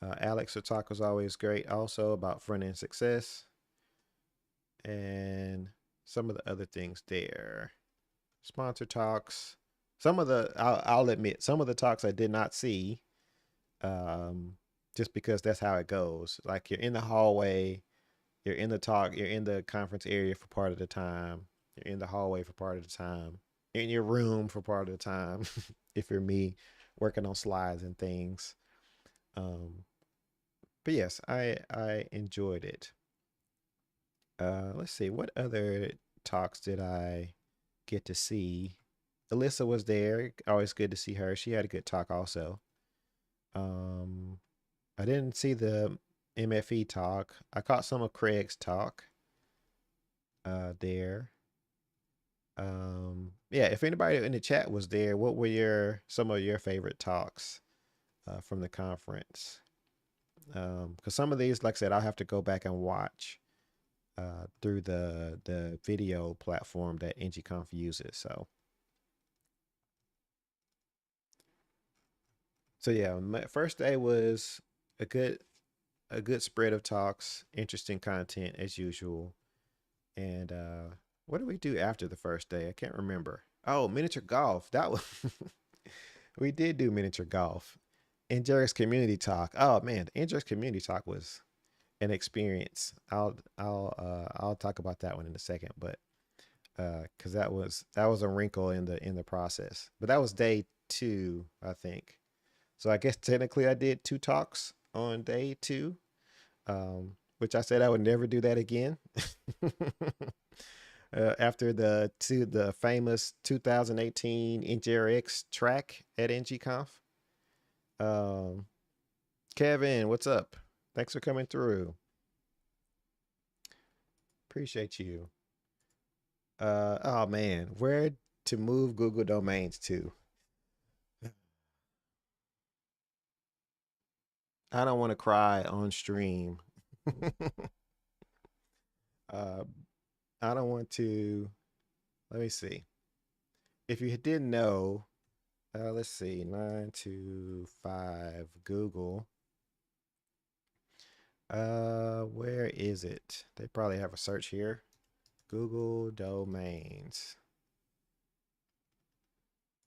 Alex, her talk was always great, also about front end success. And some of the other things there. Sponsor talks. I'll admit, some of the talks I did not see, just because that's how it goes. Like you're in the hallway, you're in the talk, you're in the conference area for part of the time, you're in the hallway for part of the time, you're in your room for part of the time. If you're me, working on slides and things. But yes, I enjoyed it. Let's see, what other talks did I get to see? Alyssa was there. Always good to see her. She had a good talk also. I didn't see the MFE talk. I caught some of Craig's talk there. Yeah, if anybody in the chat was there, what were some of your favorite talks from the conference? Because some of these, like I said, I'll have to go back and watch through the video platform that ng-conf uses. So yeah, my first day was a good spread of talks, interesting content as usual. And what did we do after the first day? I can't remember. Oh, miniature golf. That was we did do miniature golf. Injurious community talk. Oh man, the Injurious community talk was an experience. I'll talk about that one in a second, but because that was a wrinkle in the process. But that was day 2, I think. So I guess technically I did 2 talks on day 2, which I said I would never do that again. After the famous 2018 NGRX track at ng-conf. Kevin, what's up? Thanks for coming through. Appreciate you. Oh man, where to move Google domains to? I don't want to cry on stream. uh, I don't want to. Let me see. If you didn't know, let's see, 925 Google. Where is it? They probably have a search here. Google domains.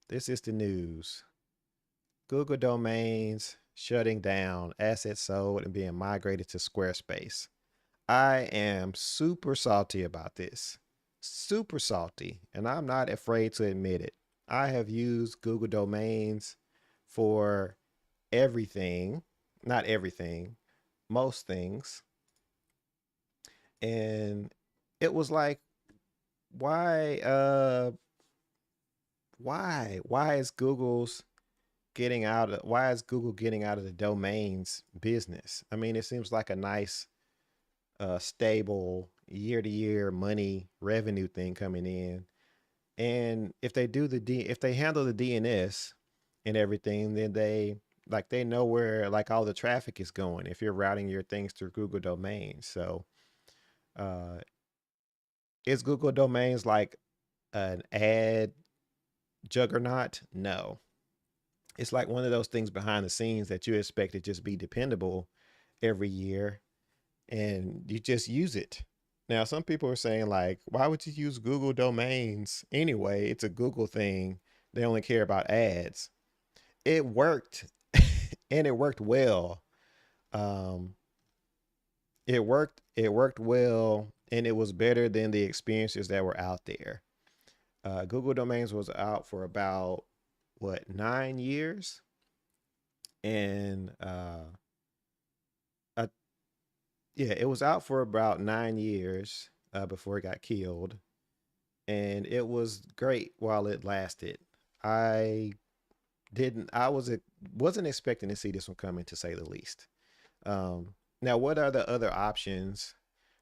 This is the news. Google domains shutting down, assets sold and being migrated to Squarespace. I am super salty about this. Super salty. And I'm not afraid to admit it. I have used Google domains for everything, not everything, most things. And it was like, why, why is why is Google getting out of the domains business? I mean, it seems like a nice, stable year to year money revenue thing coming in. And if they do if they handle the DNS and everything, then they know where like all the traffic is going if you're routing your things through Google domains. So, uh, is Google domains like an ad juggernaut? No. It's like one of those things behind the scenes that you expect to just be dependable every year, and you just use it. Now, some people are saying, like, why would you use Google domains anyway? It's a Google thing. They only care about ads. It worked, and it worked well. Um, it worked well, and it was better than the experiences that were out there. Google domains was out for about what, 9 years, and I, yeah, it was out for about 9 years before it got killed, and it was great while it lasted. I didn't, I was wasn't expecting to see this one coming, to say the least. Now, what are the other options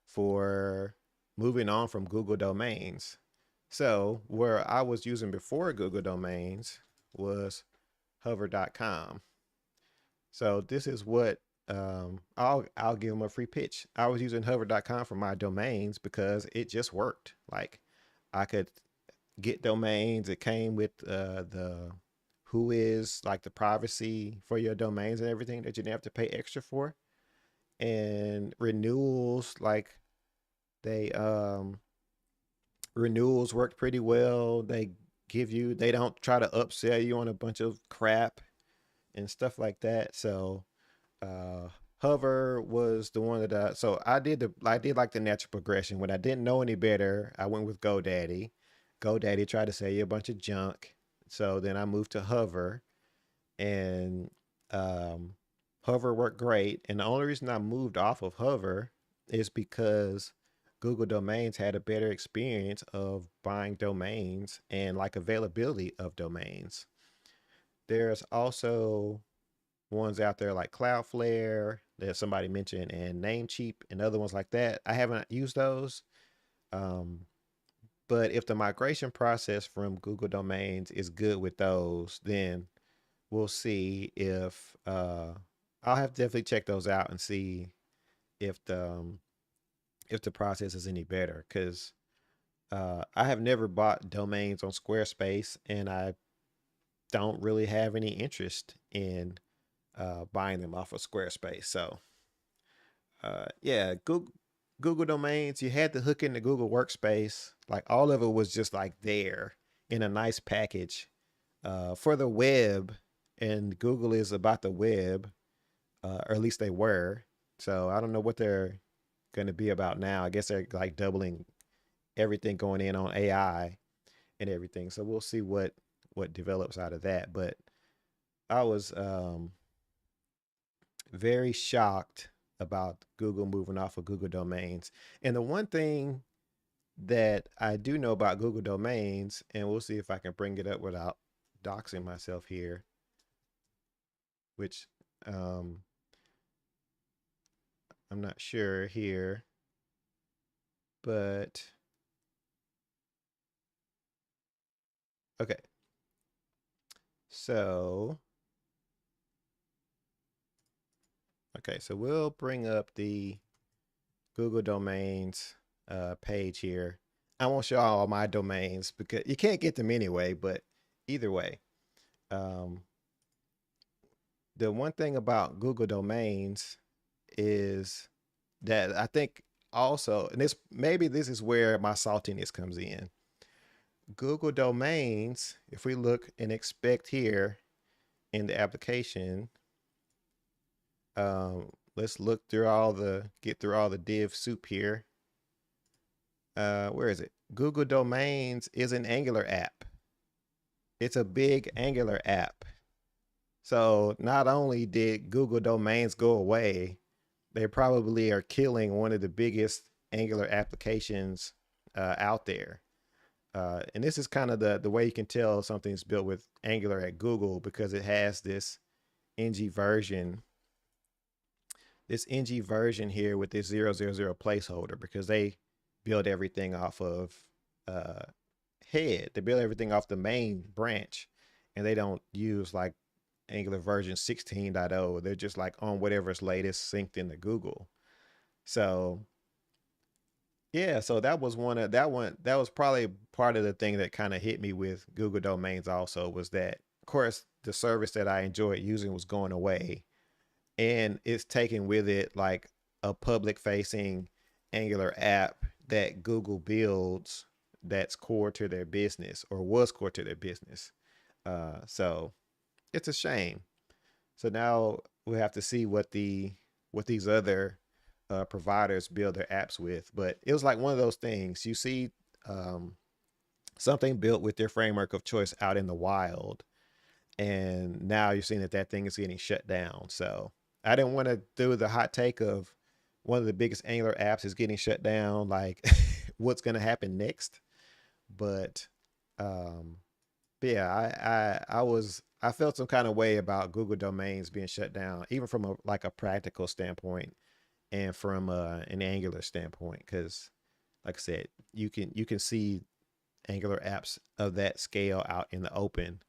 for moving on from Google domains? So, where I was using before Google domains was hover.com. So this is what, I'll give them a free pitch. I was using hover.com for my domains because it just worked. Like, I could get domains. It came with the who is like the privacy for your domains and everything that you didn't have to pay extra for. And renewals, like they renewals worked pretty well. They don't try to upsell you on a bunch of crap and stuff like that. So, uh Hover was the one that so I did like the natural progression. When I didn't know any better, I went with GoDaddy. GoDaddy tried to sell you a bunch of junk. So then I moved to Hover, and um Hover worked great. And the only reason I moved off of Hover is because Google Domains had a better experience of buying domains and like availability of domains. There's also ones out there like Cloudflare that somebody mentioned, and Namecheap, and other ones like that. I haven't used those. Um, but if the migration process from Google Domains is good with those, then we'll see if I'll have to definitely check those out and see if the process is any better. Because I have never bought domains on Squarespace, and I don't really have any interest in buying them off of Squarespace. So, yeah, Google domains, you had to hook into Google Workspace. Like, all of it was just like there in a nice package for the web. And Google is about the web, or at least they were. So I don't know what they're going to be about now. I guess they're like doubling everything, going in on AI and everything. So we'll see what develops out of that. But I was very shocked about Google moving off of Google domains. And the one thing that I do know about Google domains, and we'll see if I can bring it up without doxing myself here, which um, I'm not sure here, but okay. So, okay, so we'll bring up the Google domains page here. I won't show all my domains because you can't get them anyway, but either way, um, the one thing about Google domains is that I think also, and this is where my saltiness comes in. Google domains, if we look and expect here in the application, let's get through all the div soup here. Where is it? Google domains is an Angular app. It's a big Angular app. So not only did Google domains go away, they probably are killing one of the biggest Angular applications out there. And this is kind of the way you can tell something's built with Angular at Google, because it has ng version, this ng version here with this 000 placeholder, because they build everything off of uh, head. They build everything off the main branch, and they don't use like Angular version 16.0. They're just like on whatever's latest synced into Google. So yeah, so that was that was probably part of the thing that kind of hit me with Google domains also, was that of course the service that I enjoyed using was going away, and it's taking with it like a public facing Angular app that Google builds that's core to their business, or was core to their business. So it's a shame. So now we have to see what these other providers build their apps with. But it was like one of those things. You see um, something built with their framework of choice out in the wild, and now you're seeing that that thing is getting shut down. So I didn't want to do the hot take of one of the biggest Angular apps is getting shut down. Like, what's going to happen next? But um, but yeah, I felt some kind of way about Google domains being shut down, even from a like a practical standpoint and from an Angular standpoint, because like I said, you can see Angular apps of that scale out in the open,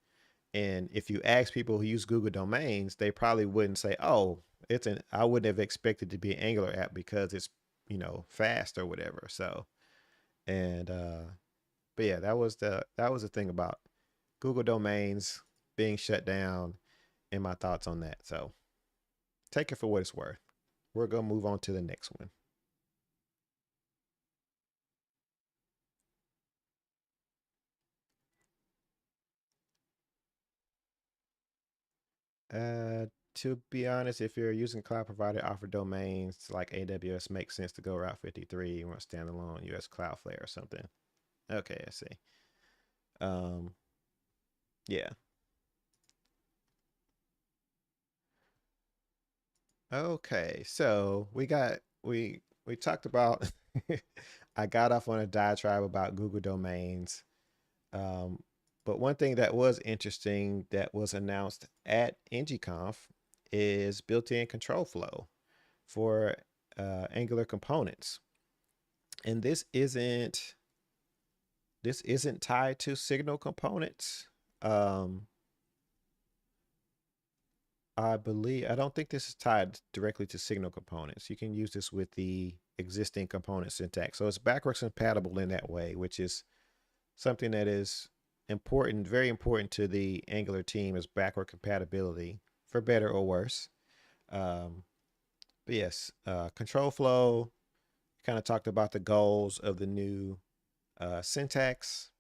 and if you ask people who use Google domains, they probably wouldn't say, "Oh, it's an." I wouldn't have expected to be an Angular app because it's fast or whatever. So and but yeah, that was the thing about Google domains being shut down and my thoughts on that. So take it for what it's worth. We're gonna move on to the next one. To be honest, if you're using cloud provider offer domains like AWS, makes sense to go Route 53. You want standalone US Cloudflare or something. Okay, I see. Um, yeah. Okay, so we talked about. I got off on a diatribe about Google domains. Um, but one thing that was interesting that was announced at ng-conf is built-in control flow for Angular components, and this isn't tied to Signal components. Um, I don't think this is tied directly to Signal components. You can use this with the existing component syntax, so it's backwards compatible in that way, which is something that is important, very important to the Angular team, is backward compatibility, for better or worse. Um, but yes, control flow kind of talked about the goals of the new syntax.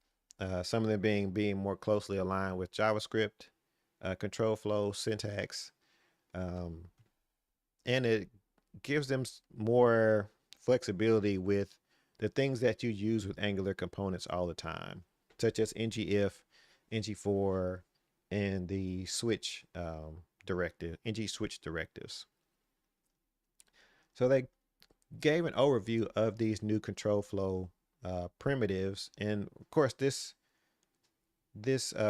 Some of them being more closely aligned with JavaScript, control flow syntax, um, and it gives them more flexibility with the things that you use with Angular components all the time, such as ngIf, ng-for, and the switch directive, ng-switch directives. So they gave an overview of these new control flow primitives, and of course this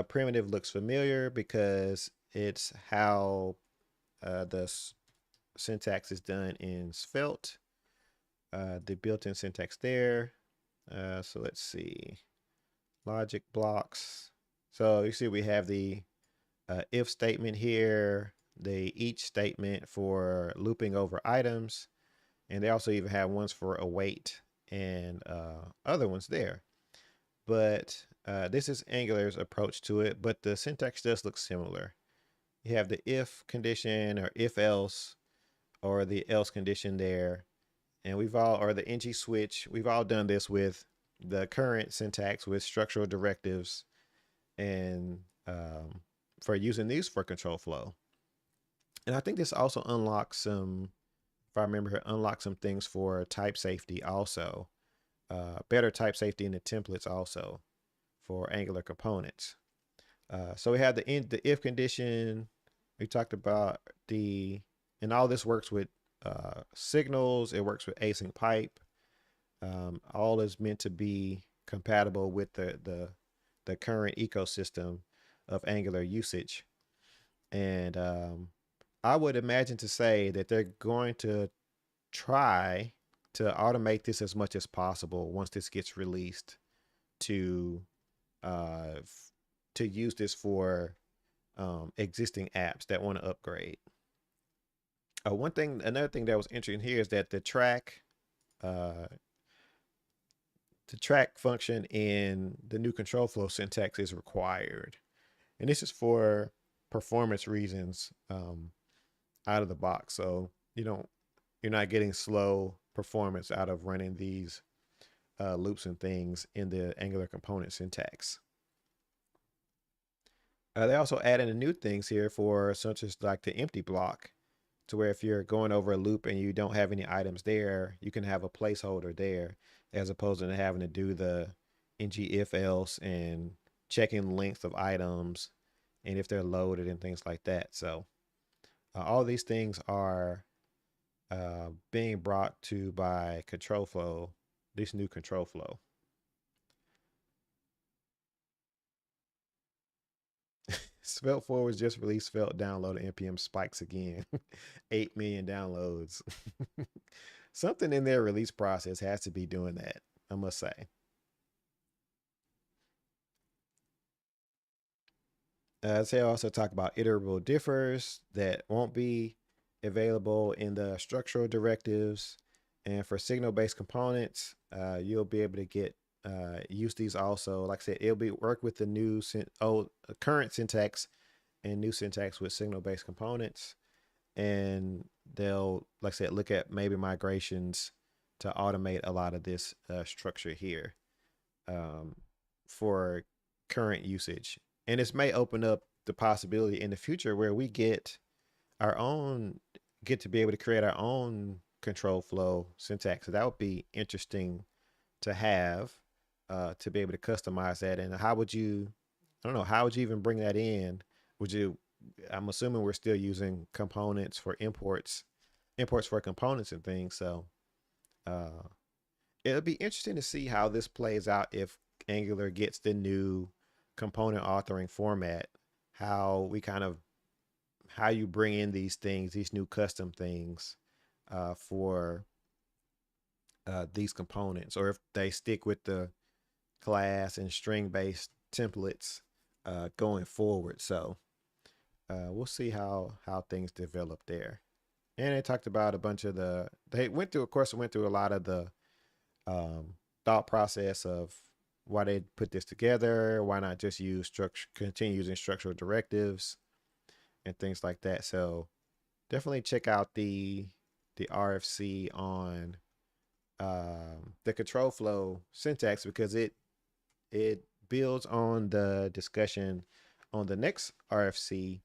primitive looks familiar because it's how the syntax is done in Svelte. The built-in syntax there. So let's see, logic blocks. So you see we have the if statement here, the each statement for looping over items, and they also even have ones for await and other ones there. But this is Angular's approach to it, but the syntax does look similar. You have the if condition or if else, or the else condition there, and or the ng switch. We've all done this with the current syntax with structural directives, and for using these for control flow. And I think this also unlocks some, if I remember, unlocks some things for type safety also. Better type safety in the templates also for Angular components. So we have the if condition, We talked about and all this works with signals. It works with async pipe. All is meant to be compatible with the current ecosystem of Angular usage. And I would imagine to say that they're going to try to automate this as much as possible once this gets released to uh, to use this for existing apps that want to upgrade. Another thing that was interesting here is that uh, the track function in the new control flow syntax is required, and this is for performance reasons out of the box. So you're not getting slow performance out of running these loops and things in the Angular component syntax. They also added in new things here for such as like the empty block, to where if you're going over a loop and you don't have any items there, you can have a placeholder there as opposed to having to do the ng if else and checking the length of items and if they're loaded and things like that. So all these things are being brought to by control flow, this new control flow. Svelte 4 was just released. Svelte download npm spikes again. 8 million downloads. Something in their release process has to be doing that, I must say. They also talk about iterable differs that won't be available in the structural directives. And for signal-based components, you'll be able to get use these also. Like I said, it'll be work with the new current syntax and new syntax with signal-based components. And they'll, like I said, look at maybe migrations to automate a lot of this structure here um, for current usage. And this may open up the possibility in the future where we our own get to be able to create our own control flow syntax. So that would be interesting to have to be able to customize that. And how would you, I don't know, how would you even bring that in? Would you, I'm assuming we're still using components for imports for components and things. So uh, it'll be interesting to see how this plays out if Angular gets the new component authoring format, how we kind of how you bring in these things, these new custom things for these components, or if they stick with the class and string based templates going forward. So we'll see how things develop there. And they talked about a bunch of they went through, of course, went through a lot of the thought process of why they put this together, why not just continue using structural directives and things like that. So definitely check out the RFC on the control flow syntax, because it builds on the discussion on the next RFC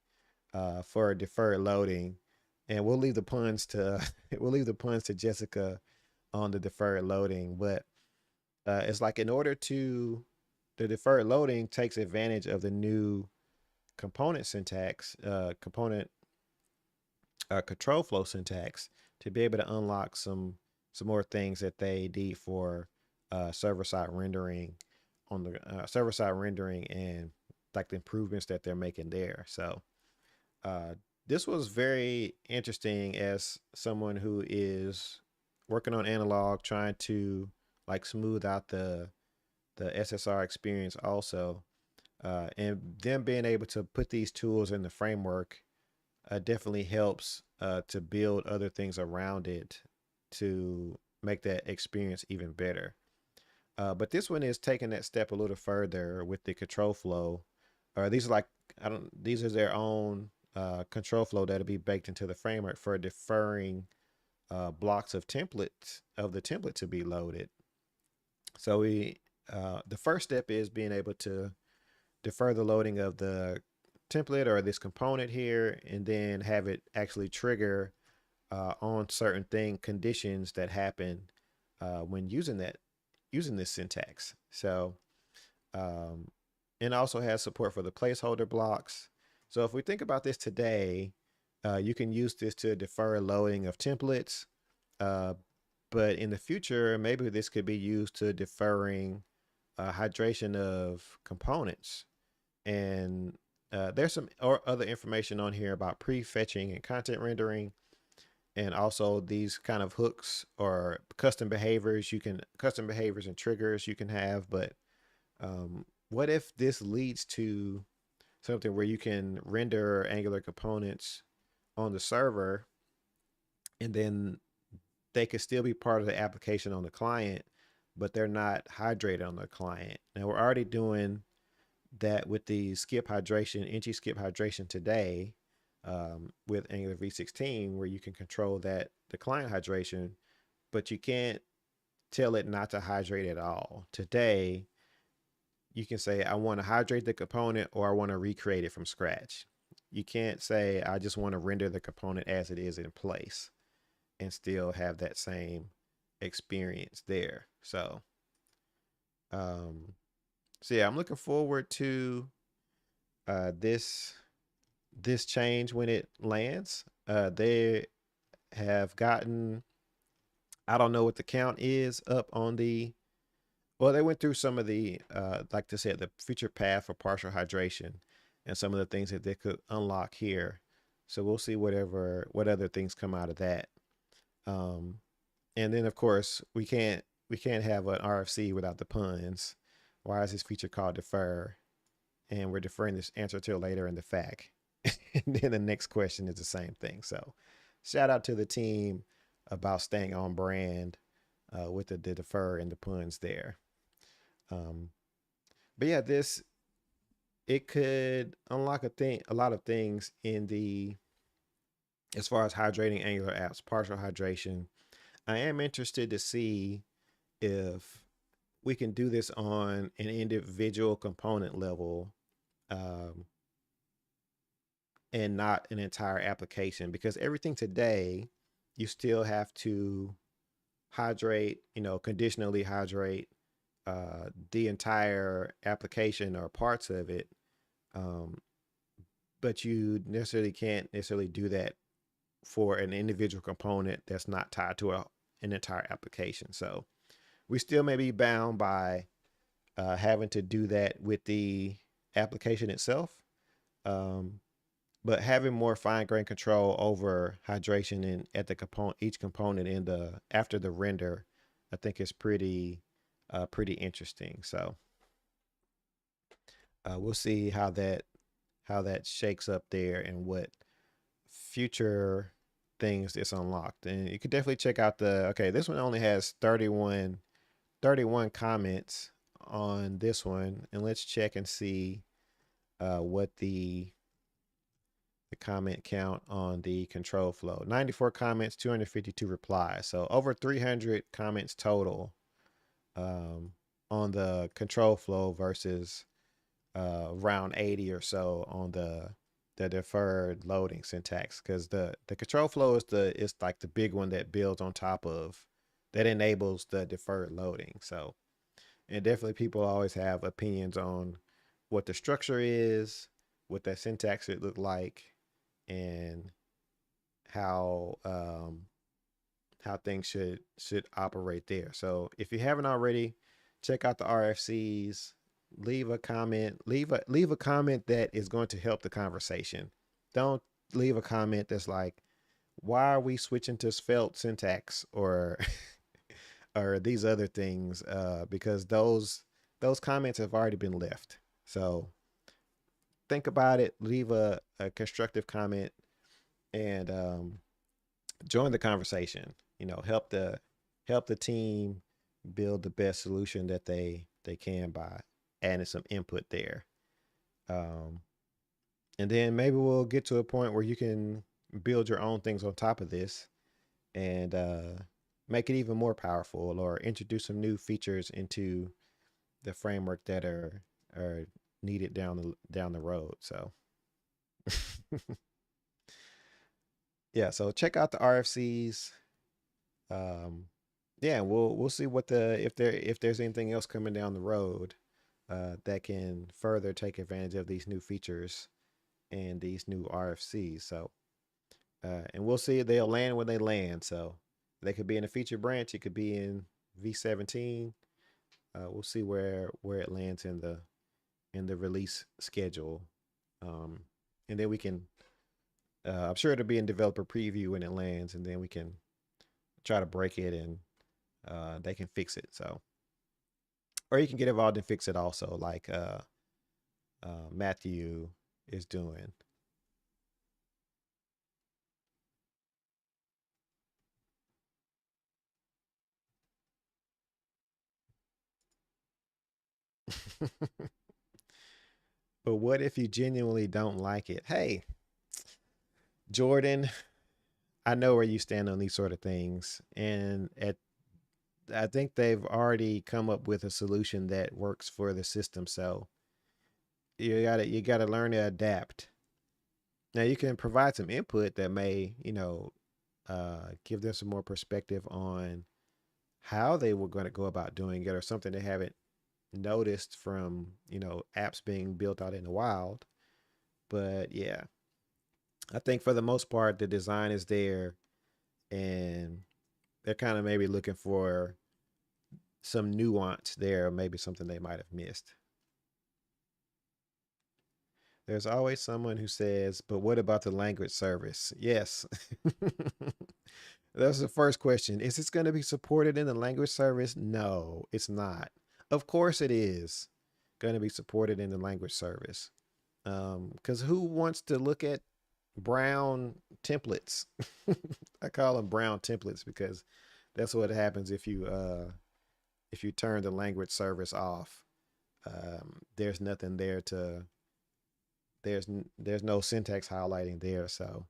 for deferred loading, and we'll leave the puns to Jessica on the deferred loading. But it's like, in order to the deferred loading takes advantage of the new component syntax, component control flow syntax, to be able to unlock some more things that they need for server side rendering on the server side rendering, and like the improvements that they're making there. So uh, this was very interesting as someone who is working on analog, trying to like smooth out the SSR experience also, and them being able to put these tools in the framework definitely helps to build other things around it to make that experience even better. But this one is taking that step a little further with the control flow. These are like, I don't. These are their own control flow that'll be baked into the framework for deferring blocks of the template to be loaded. So the first step is being able to defer the loading of the template or this component here, and then have it actually trigger on certain conditions that happen when using this syntax. So um, and also has support for the placeholder blocks, So if we think about this today, you can use this to defer loading of templates. Uh, but in the future, maybe this could be used to deferring hydration of components. And there's some or other information on here about prefetching and content rendering, and also these kind of hooks or custom behaviors and triggers you can have. But what if this leads to something where you can render Angular components on the server, and then they could still be part of the application on the client, but they're not hydrated on the client. Now we're already doing that with the skip hydration, ng-skip hydration today, with Angular v16, where you can control that the client hydration, but you can't tell it not to hydrate at all. Today, you can say, I want to hydrate the component or I want to recreate it from scratch. You can't say, I just want to render the component as it is in place and still have that same experience there. Um, so yeah, I'm looking forward to this change when it lands. They have gotten, I don't know what the count is up on the, well, they went through some of the, like I said, the future path for partial hydration and some of the things that they could unlock here. So we'll see what other things come out of that. Um, and then of course we can't have an RFC without the puns. Why is this feature called defer? And we're deferring this answer till later in the fact. And then the next question is the same thing. So shout out to the team about staying on brand with the defer and the puns there. Um, but yeah, this it could unlock a lot of things in the as far as hydrating Angular apps, partial hydration. I am interested to see if we can do this on an individual component level, um, and not an entire application, because everything today you still have to hydrate, conditionally hydrate the entire application or parts of it. Um, but you necessarily can't necessarily do that for an individual component that's not tied to an entire application. So we still may be bound by having to do that with the application itself. Um, but having more fine grained control over hydration and at the component, each component in the after the render, I think is pretty interesting. So we'll see how that shakes up there and what future things it's unlocked. And you could definitely check out okay, this one only has 31 comments on this one, and let's check and see what the comment count on the control flow. 94 comments, 252 replies. So over 300 comments total on the control flow versus around 80 or so on the deferred loading syntax, because the control flow is like the big one that builds on top of that enables the deferred loading. So, and definitely people always have opinions on what the structure is, what that syntax should look like, and how things should operate there. So if you haven't already, check out the RFCs. Leave a comment. Leave a comment that is going to help the conversation. Don't leave a comment that's like, "Why are we switching to svelte syntax?" or or these other things, because those comments have already been left. So think about it. Leave a constructive comment and join the conversation. Help the team build the best solution that they can by adding some input there. Um, and then maybe we'll get to a point where you can build your own things on top of this and make it even more powerful, or introduce some new features into the framework that are needed down the road. So yeah, so check out the RFCs. Um, yeah, we'll see what if there's anything else coming down the road that can further take advantage of these new features and these new RFCs. So, and we'll see if they'll land when they land. So they could be in a feature branch. It could be in V17. We'll see where it lands in the release schedule, and then we can. I'm sure it'll be in developer preview when it lands, and then we can try to break it and they can fix it. So, or you can get involved and fix it also, like Matthew is doing. But what if you genuinely don't like it? Hey, Jordan, I know where you stand on these sort of things, and I think they've already come up with a solution that works for the system. So you gotta learn to adapt. Now you can provide some input that may give them some more perspective on how they were going to go about doing it, or something they haven't noticed from apps being built out in the wild. But yeah, I think for the most part the design is there, and they're kind of maybe looking for some nuance there, maybe something they might have missed. There's always someone who says, but what about the language service? Yes. That's the first question. Is this going to be supported in the language service? No, it's not. Of course it is going to be supported in the language service. Because who wants to look at brown templates? I call them brown templates because that's what happens if you turn the language service off. There's nothing there to there's there's no syntax highlighting there, so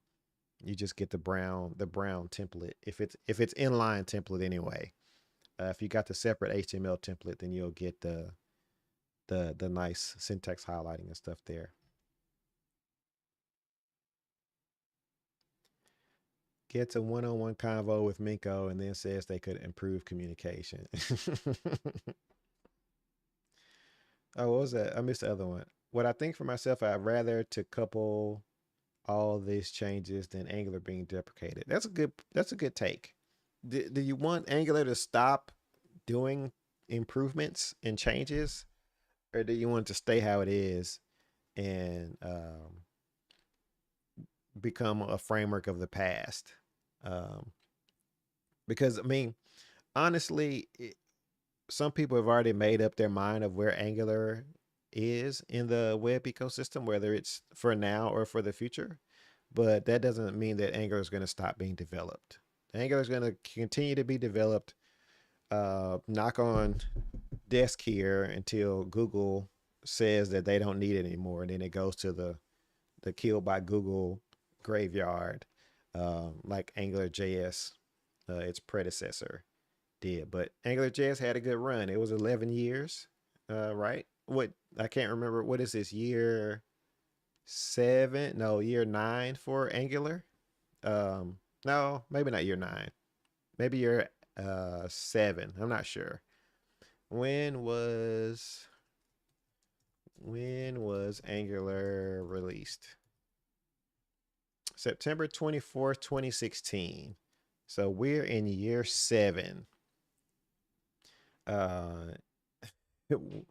you just get the brown template if it's inline template anyway. If you got the separate HTML template, then you'll get the nice syntax highlighting and stuff there. Gets a one-on-one convo with Minko and then says they could improve communication. Oh, what was that? I missed the other one. What I think for myself, I'd rather to couple all these changes than Angular being deprecated. That's a good take. Do you want Angular to stop doing improvements and changes, or do you want it to stay how it is and become a framework of the past? Um, because I mean, honestly, some people have already made up their mind of where Angular is in the web ecosystem, whether it's for now or for the future. But that doesn't mean that Angular is going to stop being developed. Angular is going to continue to be developed. Knock on desk here until Google says that they don't need it anymore, and then it goes to the kill by Google graveyard, like Angular JS, its predecessor did. But Angular JS had a good run. It was 11 years, right? What I can't remember. What is this, year 7? No, year 9 for Angular. No, maybe not year 9. Maybe year 7. I'm not sure. When was when was Angular released? September 24th, 2016. So we're in year 7. Uh, the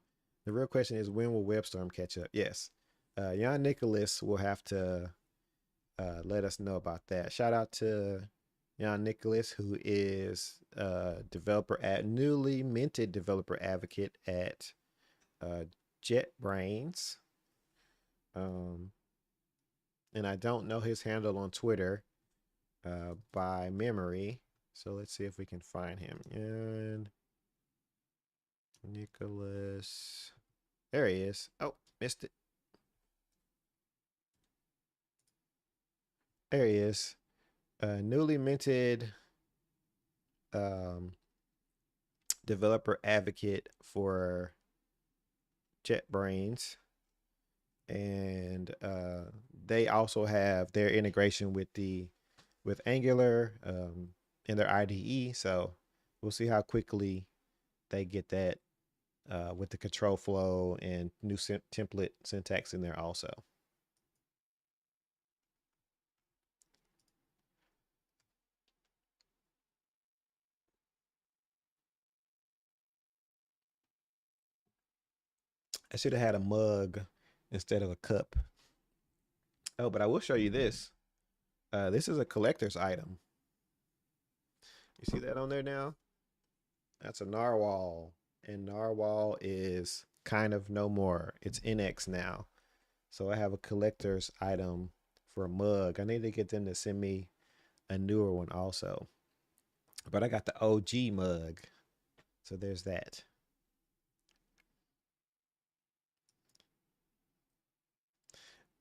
real question is, when will WebStorm catch up? Yes. Jan Nicholas will have to let us know about that. Shout out to Jan Nicholas, who is developer at newly minted developer advocate at JetBrains. Um, and I don't know his handle on Twitter by memory. So let's see if we can find him. And Nicholas. There he is. Oh, missed it. There he is. Newly minted um, developer advocate for JetBrains. And they also have their integration with Angular in their IDE. So we'll see how quickly they get that with the control flow and new template syntax in there also. I should have had a mug instead of a cup. Oh, but I will show you this. This is a collector's item. You see that on there now? That's a narwhal. And narwhal is kind of no more. It's NX now. So I have a collector's item for a mug. I need to get them to send me a newer one also. But I got the OG mug. So there's that.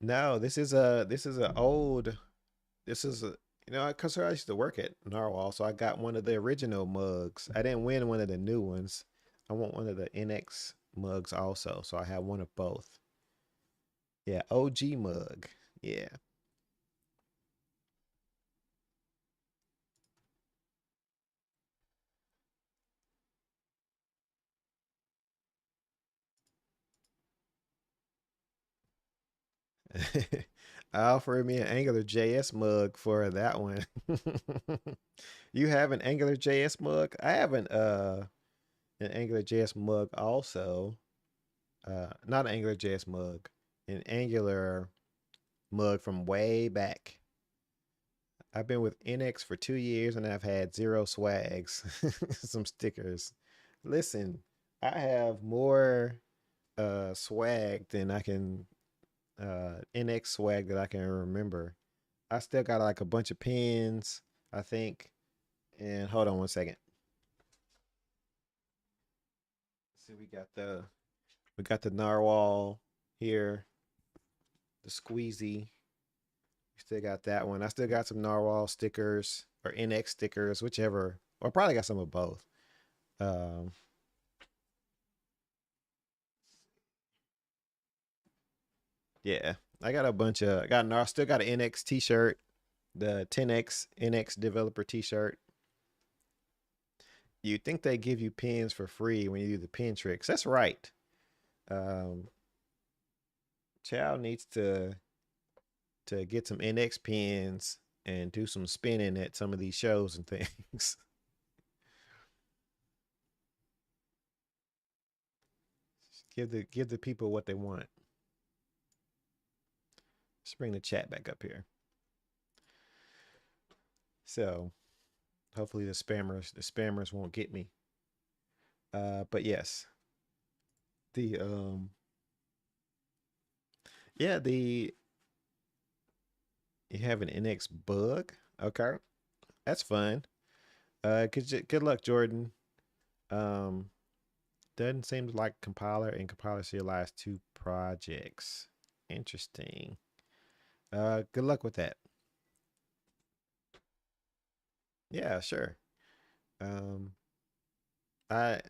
No, this is a old this is a because I used to work at Narwhal, so I got one of the original mugs. I didn't win one of the new ones. I want one of the NX mugs also, so I have one of both. Yeah, OG mug. Yeah. I offered me an Angular JS mug for that one. You have an Angular JS mug? I have an Angular JS mug also. Not an Angular JS mug, an Angular mug from way back. I've been with NX for 2 years and I've had zero swags, some stickers. Listen, I have more swag than I can NX swag that I can remember. I still got like a bunch of pins, I think. And hold on one second. See, we got the narwhal here, the squeezy. We still got that one. I still got some narwhal stickers or NX stickers, whichever. Or probably got some of both. Um, yeah, I got a bunch of. I still got an NX T-shirt, the 10X NX developer T-shirt. You think they give you pins for free when you do the pin tricks? That's right. Um, Chow needs to get some NX pins and do some spinning at some of these shows and things. Give the people what they want. Let's bring the chat back up here. So hopefully the spammers won't get me. But yes, the yeah, the you have an NX bug. Okay, that's fun. Good luck, Jordan. Um, doesn't seem like compiler and compiler serialized two projects. Interesting. Good luck with that. Yeah, sure. Um, I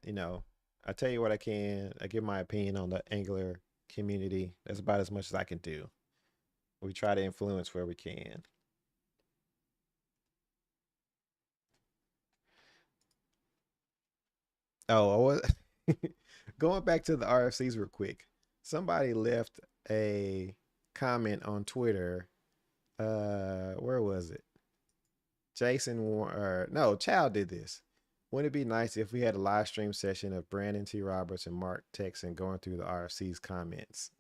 tell you what I can. I give my opinion on the Angular community. That's about as much as I can do. We try to influence where we can. Oh, I was going back to the RFCs real quick. Somebody left a comment on Twitter. Where was it? Or no, Chow did this. Wouldn't it be nice if we had a live stream session of Brandon T. Roberts and Mark Texan going through the RFC's comments?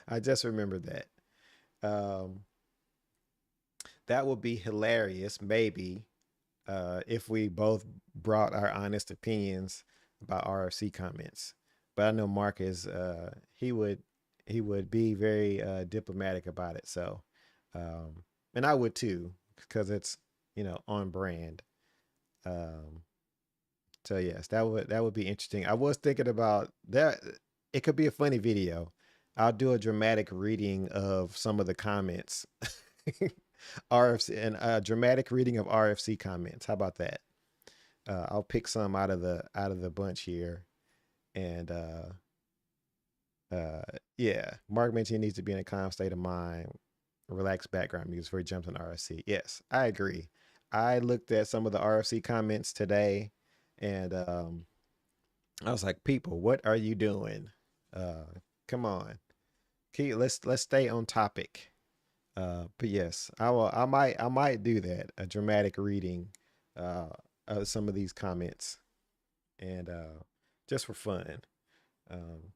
I just remembered that. Um, that would be hilarious, maybe, if we both brought our honest opinions about RFC comments. But I know Mark is he would be very diplomatic about it. So, um, and I would too, because it's on brand. Um, so yes, that would be interesting. I was thinking about that. It could be a funny video. I'll do a dramatic reading of some of the comments. RFC and a dramatic reading of RFC comments. How about that? I'll pick some out of the bunch here, and uh, yeah, Mark mentioned he needs to be in a calm state of mind, relaxed background music before he jumps on RFC. Yes, I agree. I looked at some of the RFC comments today, and I was like, people, what are you doing? Uh, Come on, let's stay on topic. But yes, I might do that, a dramatic reading uh, of some of these comments, and just for fun. Um,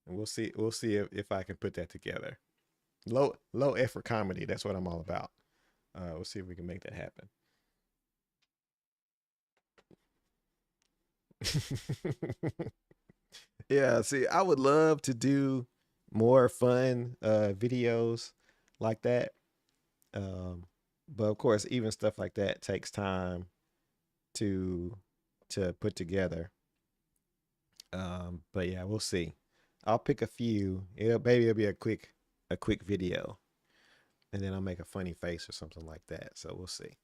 And we'll see if I can put that together. Low effort comedy. That's what I'm all about. We'll see if we can make that happen. Yeah, see, I would love to do more fun videos like that. Um, but of course, even stuff like that takes time to put together. But yeah, we'll see. I'll pick a few. It'll be a quick video, and then I'll make a funny face or something like that. So we'll see.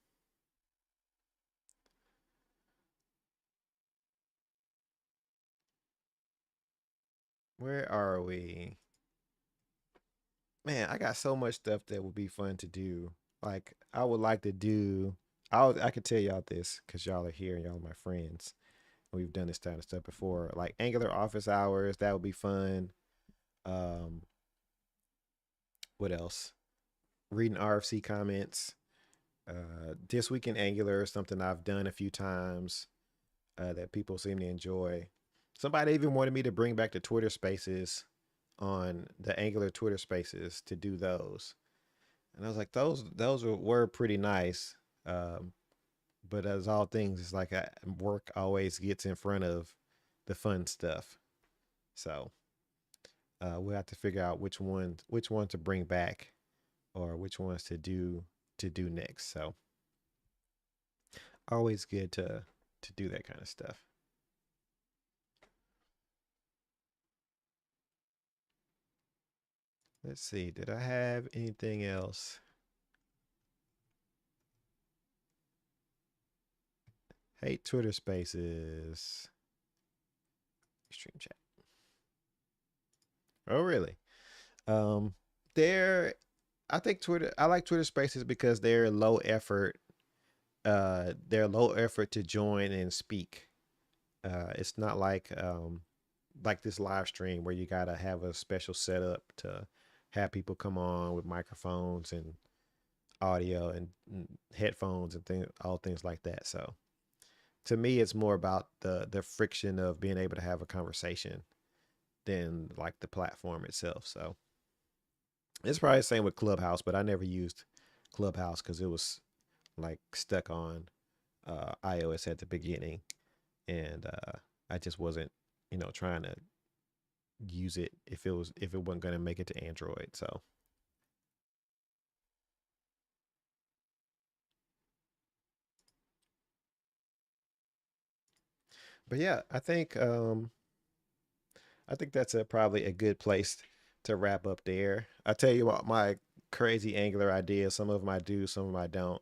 Where are we? Man, I got so much stuff that would be fun to do. Like I would like to do. I could tell y'all this because y'all are here and y'all are my friends. We've done this kind of stuff before. Like Angular office hours, that would be fun. Um, what else? Reading RFC comments. This week in Angular is something I've done a few times that people seem to enjoy. Somebody even wanted me to bring back the Twitter Spaces on the Angular Twitter Spaces to do those, and I was like, those were pretty nice. Um, but as all things, it's like work always gets in front of the fun stuff. So we'll have to figure out which one to bring back or which ones to do next. So always good to do that kind of stuff. Let's see. Did I have anything else? Hate Twitter Spaces. Stream chat. Oh, really? Um, they're. I think Twitter. I like Twitter Spaces because they're low effort. They're low effort to join and speak. It's not like this live stream where you gotta have a special setup to have people come on with microphones and audio and headphones and things, all things like that. So to me, it's more about the friction of being able to have a conversation than like the platform itself. So it's probably the same with Clubhouse, but I never used Clubhouse because it was like stuck on iOS at the beginning, and I just wasn't, trying to use it if it wasn't going to make it to Android. So, but yeah, I think that's probably a good place to wrap up there. I tell you about my crazy Angular ideas. Some of them I do, some of them I don't.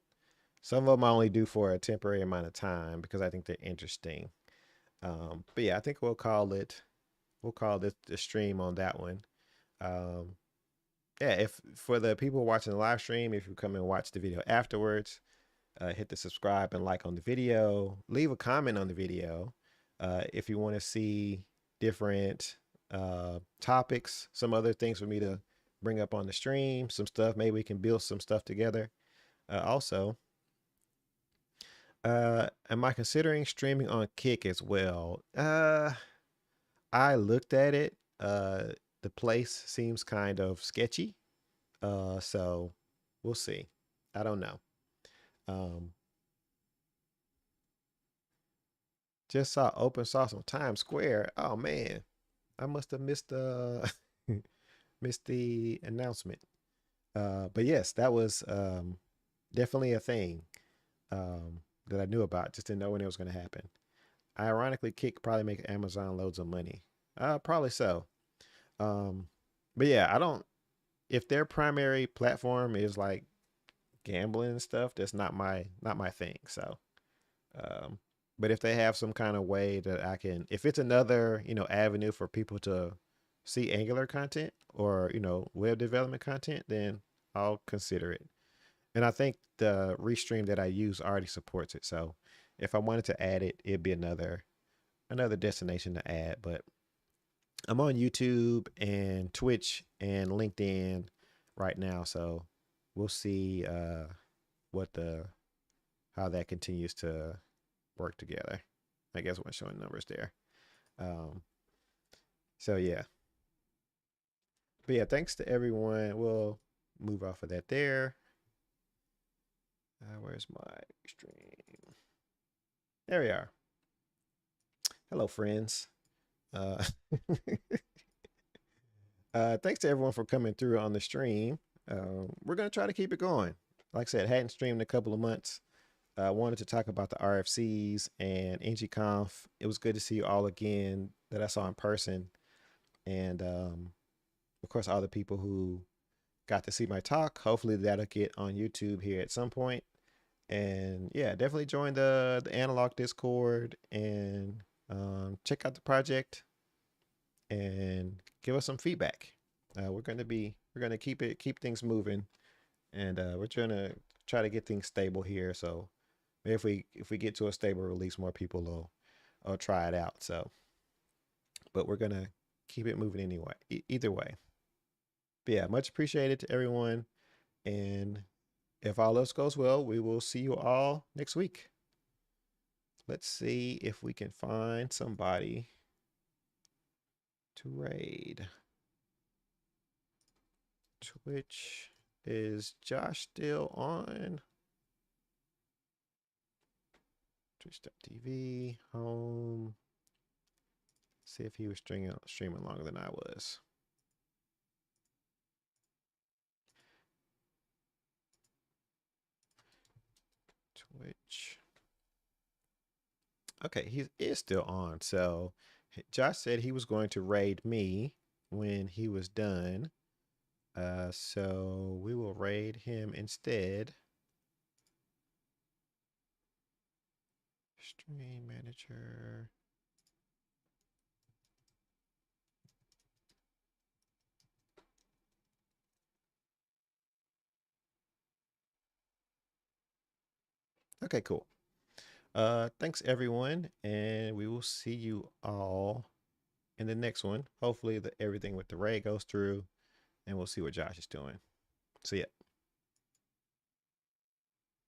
Some of them I only do for a temporary amount of time because I think they're interesting. But yeah, I think we'll call this the stream on that one. Um, yeah, if for the people watching the live stream, if you come and watch the video afterwards, hit the subscribe and like on the video. Leave a comment on the video if you want to see different topics, some other things for me to bring up on the stream, some stuff. Maybe we can build some stuff together. Also, am I considering streaming on Kick as well? I looked at it. The place seems kind of sketchy. So we'll see. I don't know. Um, just saw open source on Times Square. Oh man, I must have missed missed the announcement. But yes, that was definitely a thing that I knew about. Just didn't know when it was going to happen. Ironically, Kick probably make Amazon loads of money. Probably so. Um, but yeah, I don't. If their primary platform is like gambling and stuff, that's not my thing. So, um, but if they have some kind of way that I can, if it's another avenue for people to see Angular content or web development content, then I'll consider it. And I think the restream that I use already supports it. So if I wanted to add it, it'd be another destination to add. But I'm on YouTube and Twitch and LinkedIn right now, so we'll see what the how that continues to work together. I guess when showing numbers there. Um, so yeah, But yeah, thanks to everyone. We'll move off of that there. Where's my stream? There we are. Hello, friends. Uh, thanks to everyone for coming through on the stream. We're going to try to keep it going. Like I said, hadn't streamed in a couple of months. I wanted to talk about the RFCs and ng-conf. It was good to see you all again that I saw in person. And of course, all the people who got to see my talk. Hopefully that'll get on YouTube here at some point. And yeah, definitely join the analog Discord and check out the project and give us some feedback. We're gonna keep things moving, and we're trying to try to get things stable here. So maybe if we get to a stable release, more people will try it out. So, but we're gonna keep it moving anyway. Either way. But yeah, much appreciated to everyone. And if all else goes well, we will see you all next week. Let's see if we can find somebody to raid. Twitch, is Josh still on? Twitch.tv, home. See if he was streaming longer than I was. Twitch. Okay, he is still on. So Josh said he was going to raid me when he was done. So we will raid him instead. Stream manager. Okay, cool. Thanks everyone, and we will see you all in the next one. Hopefully everything with the raid goes through, and we'll see what Josh is doing. So yeah.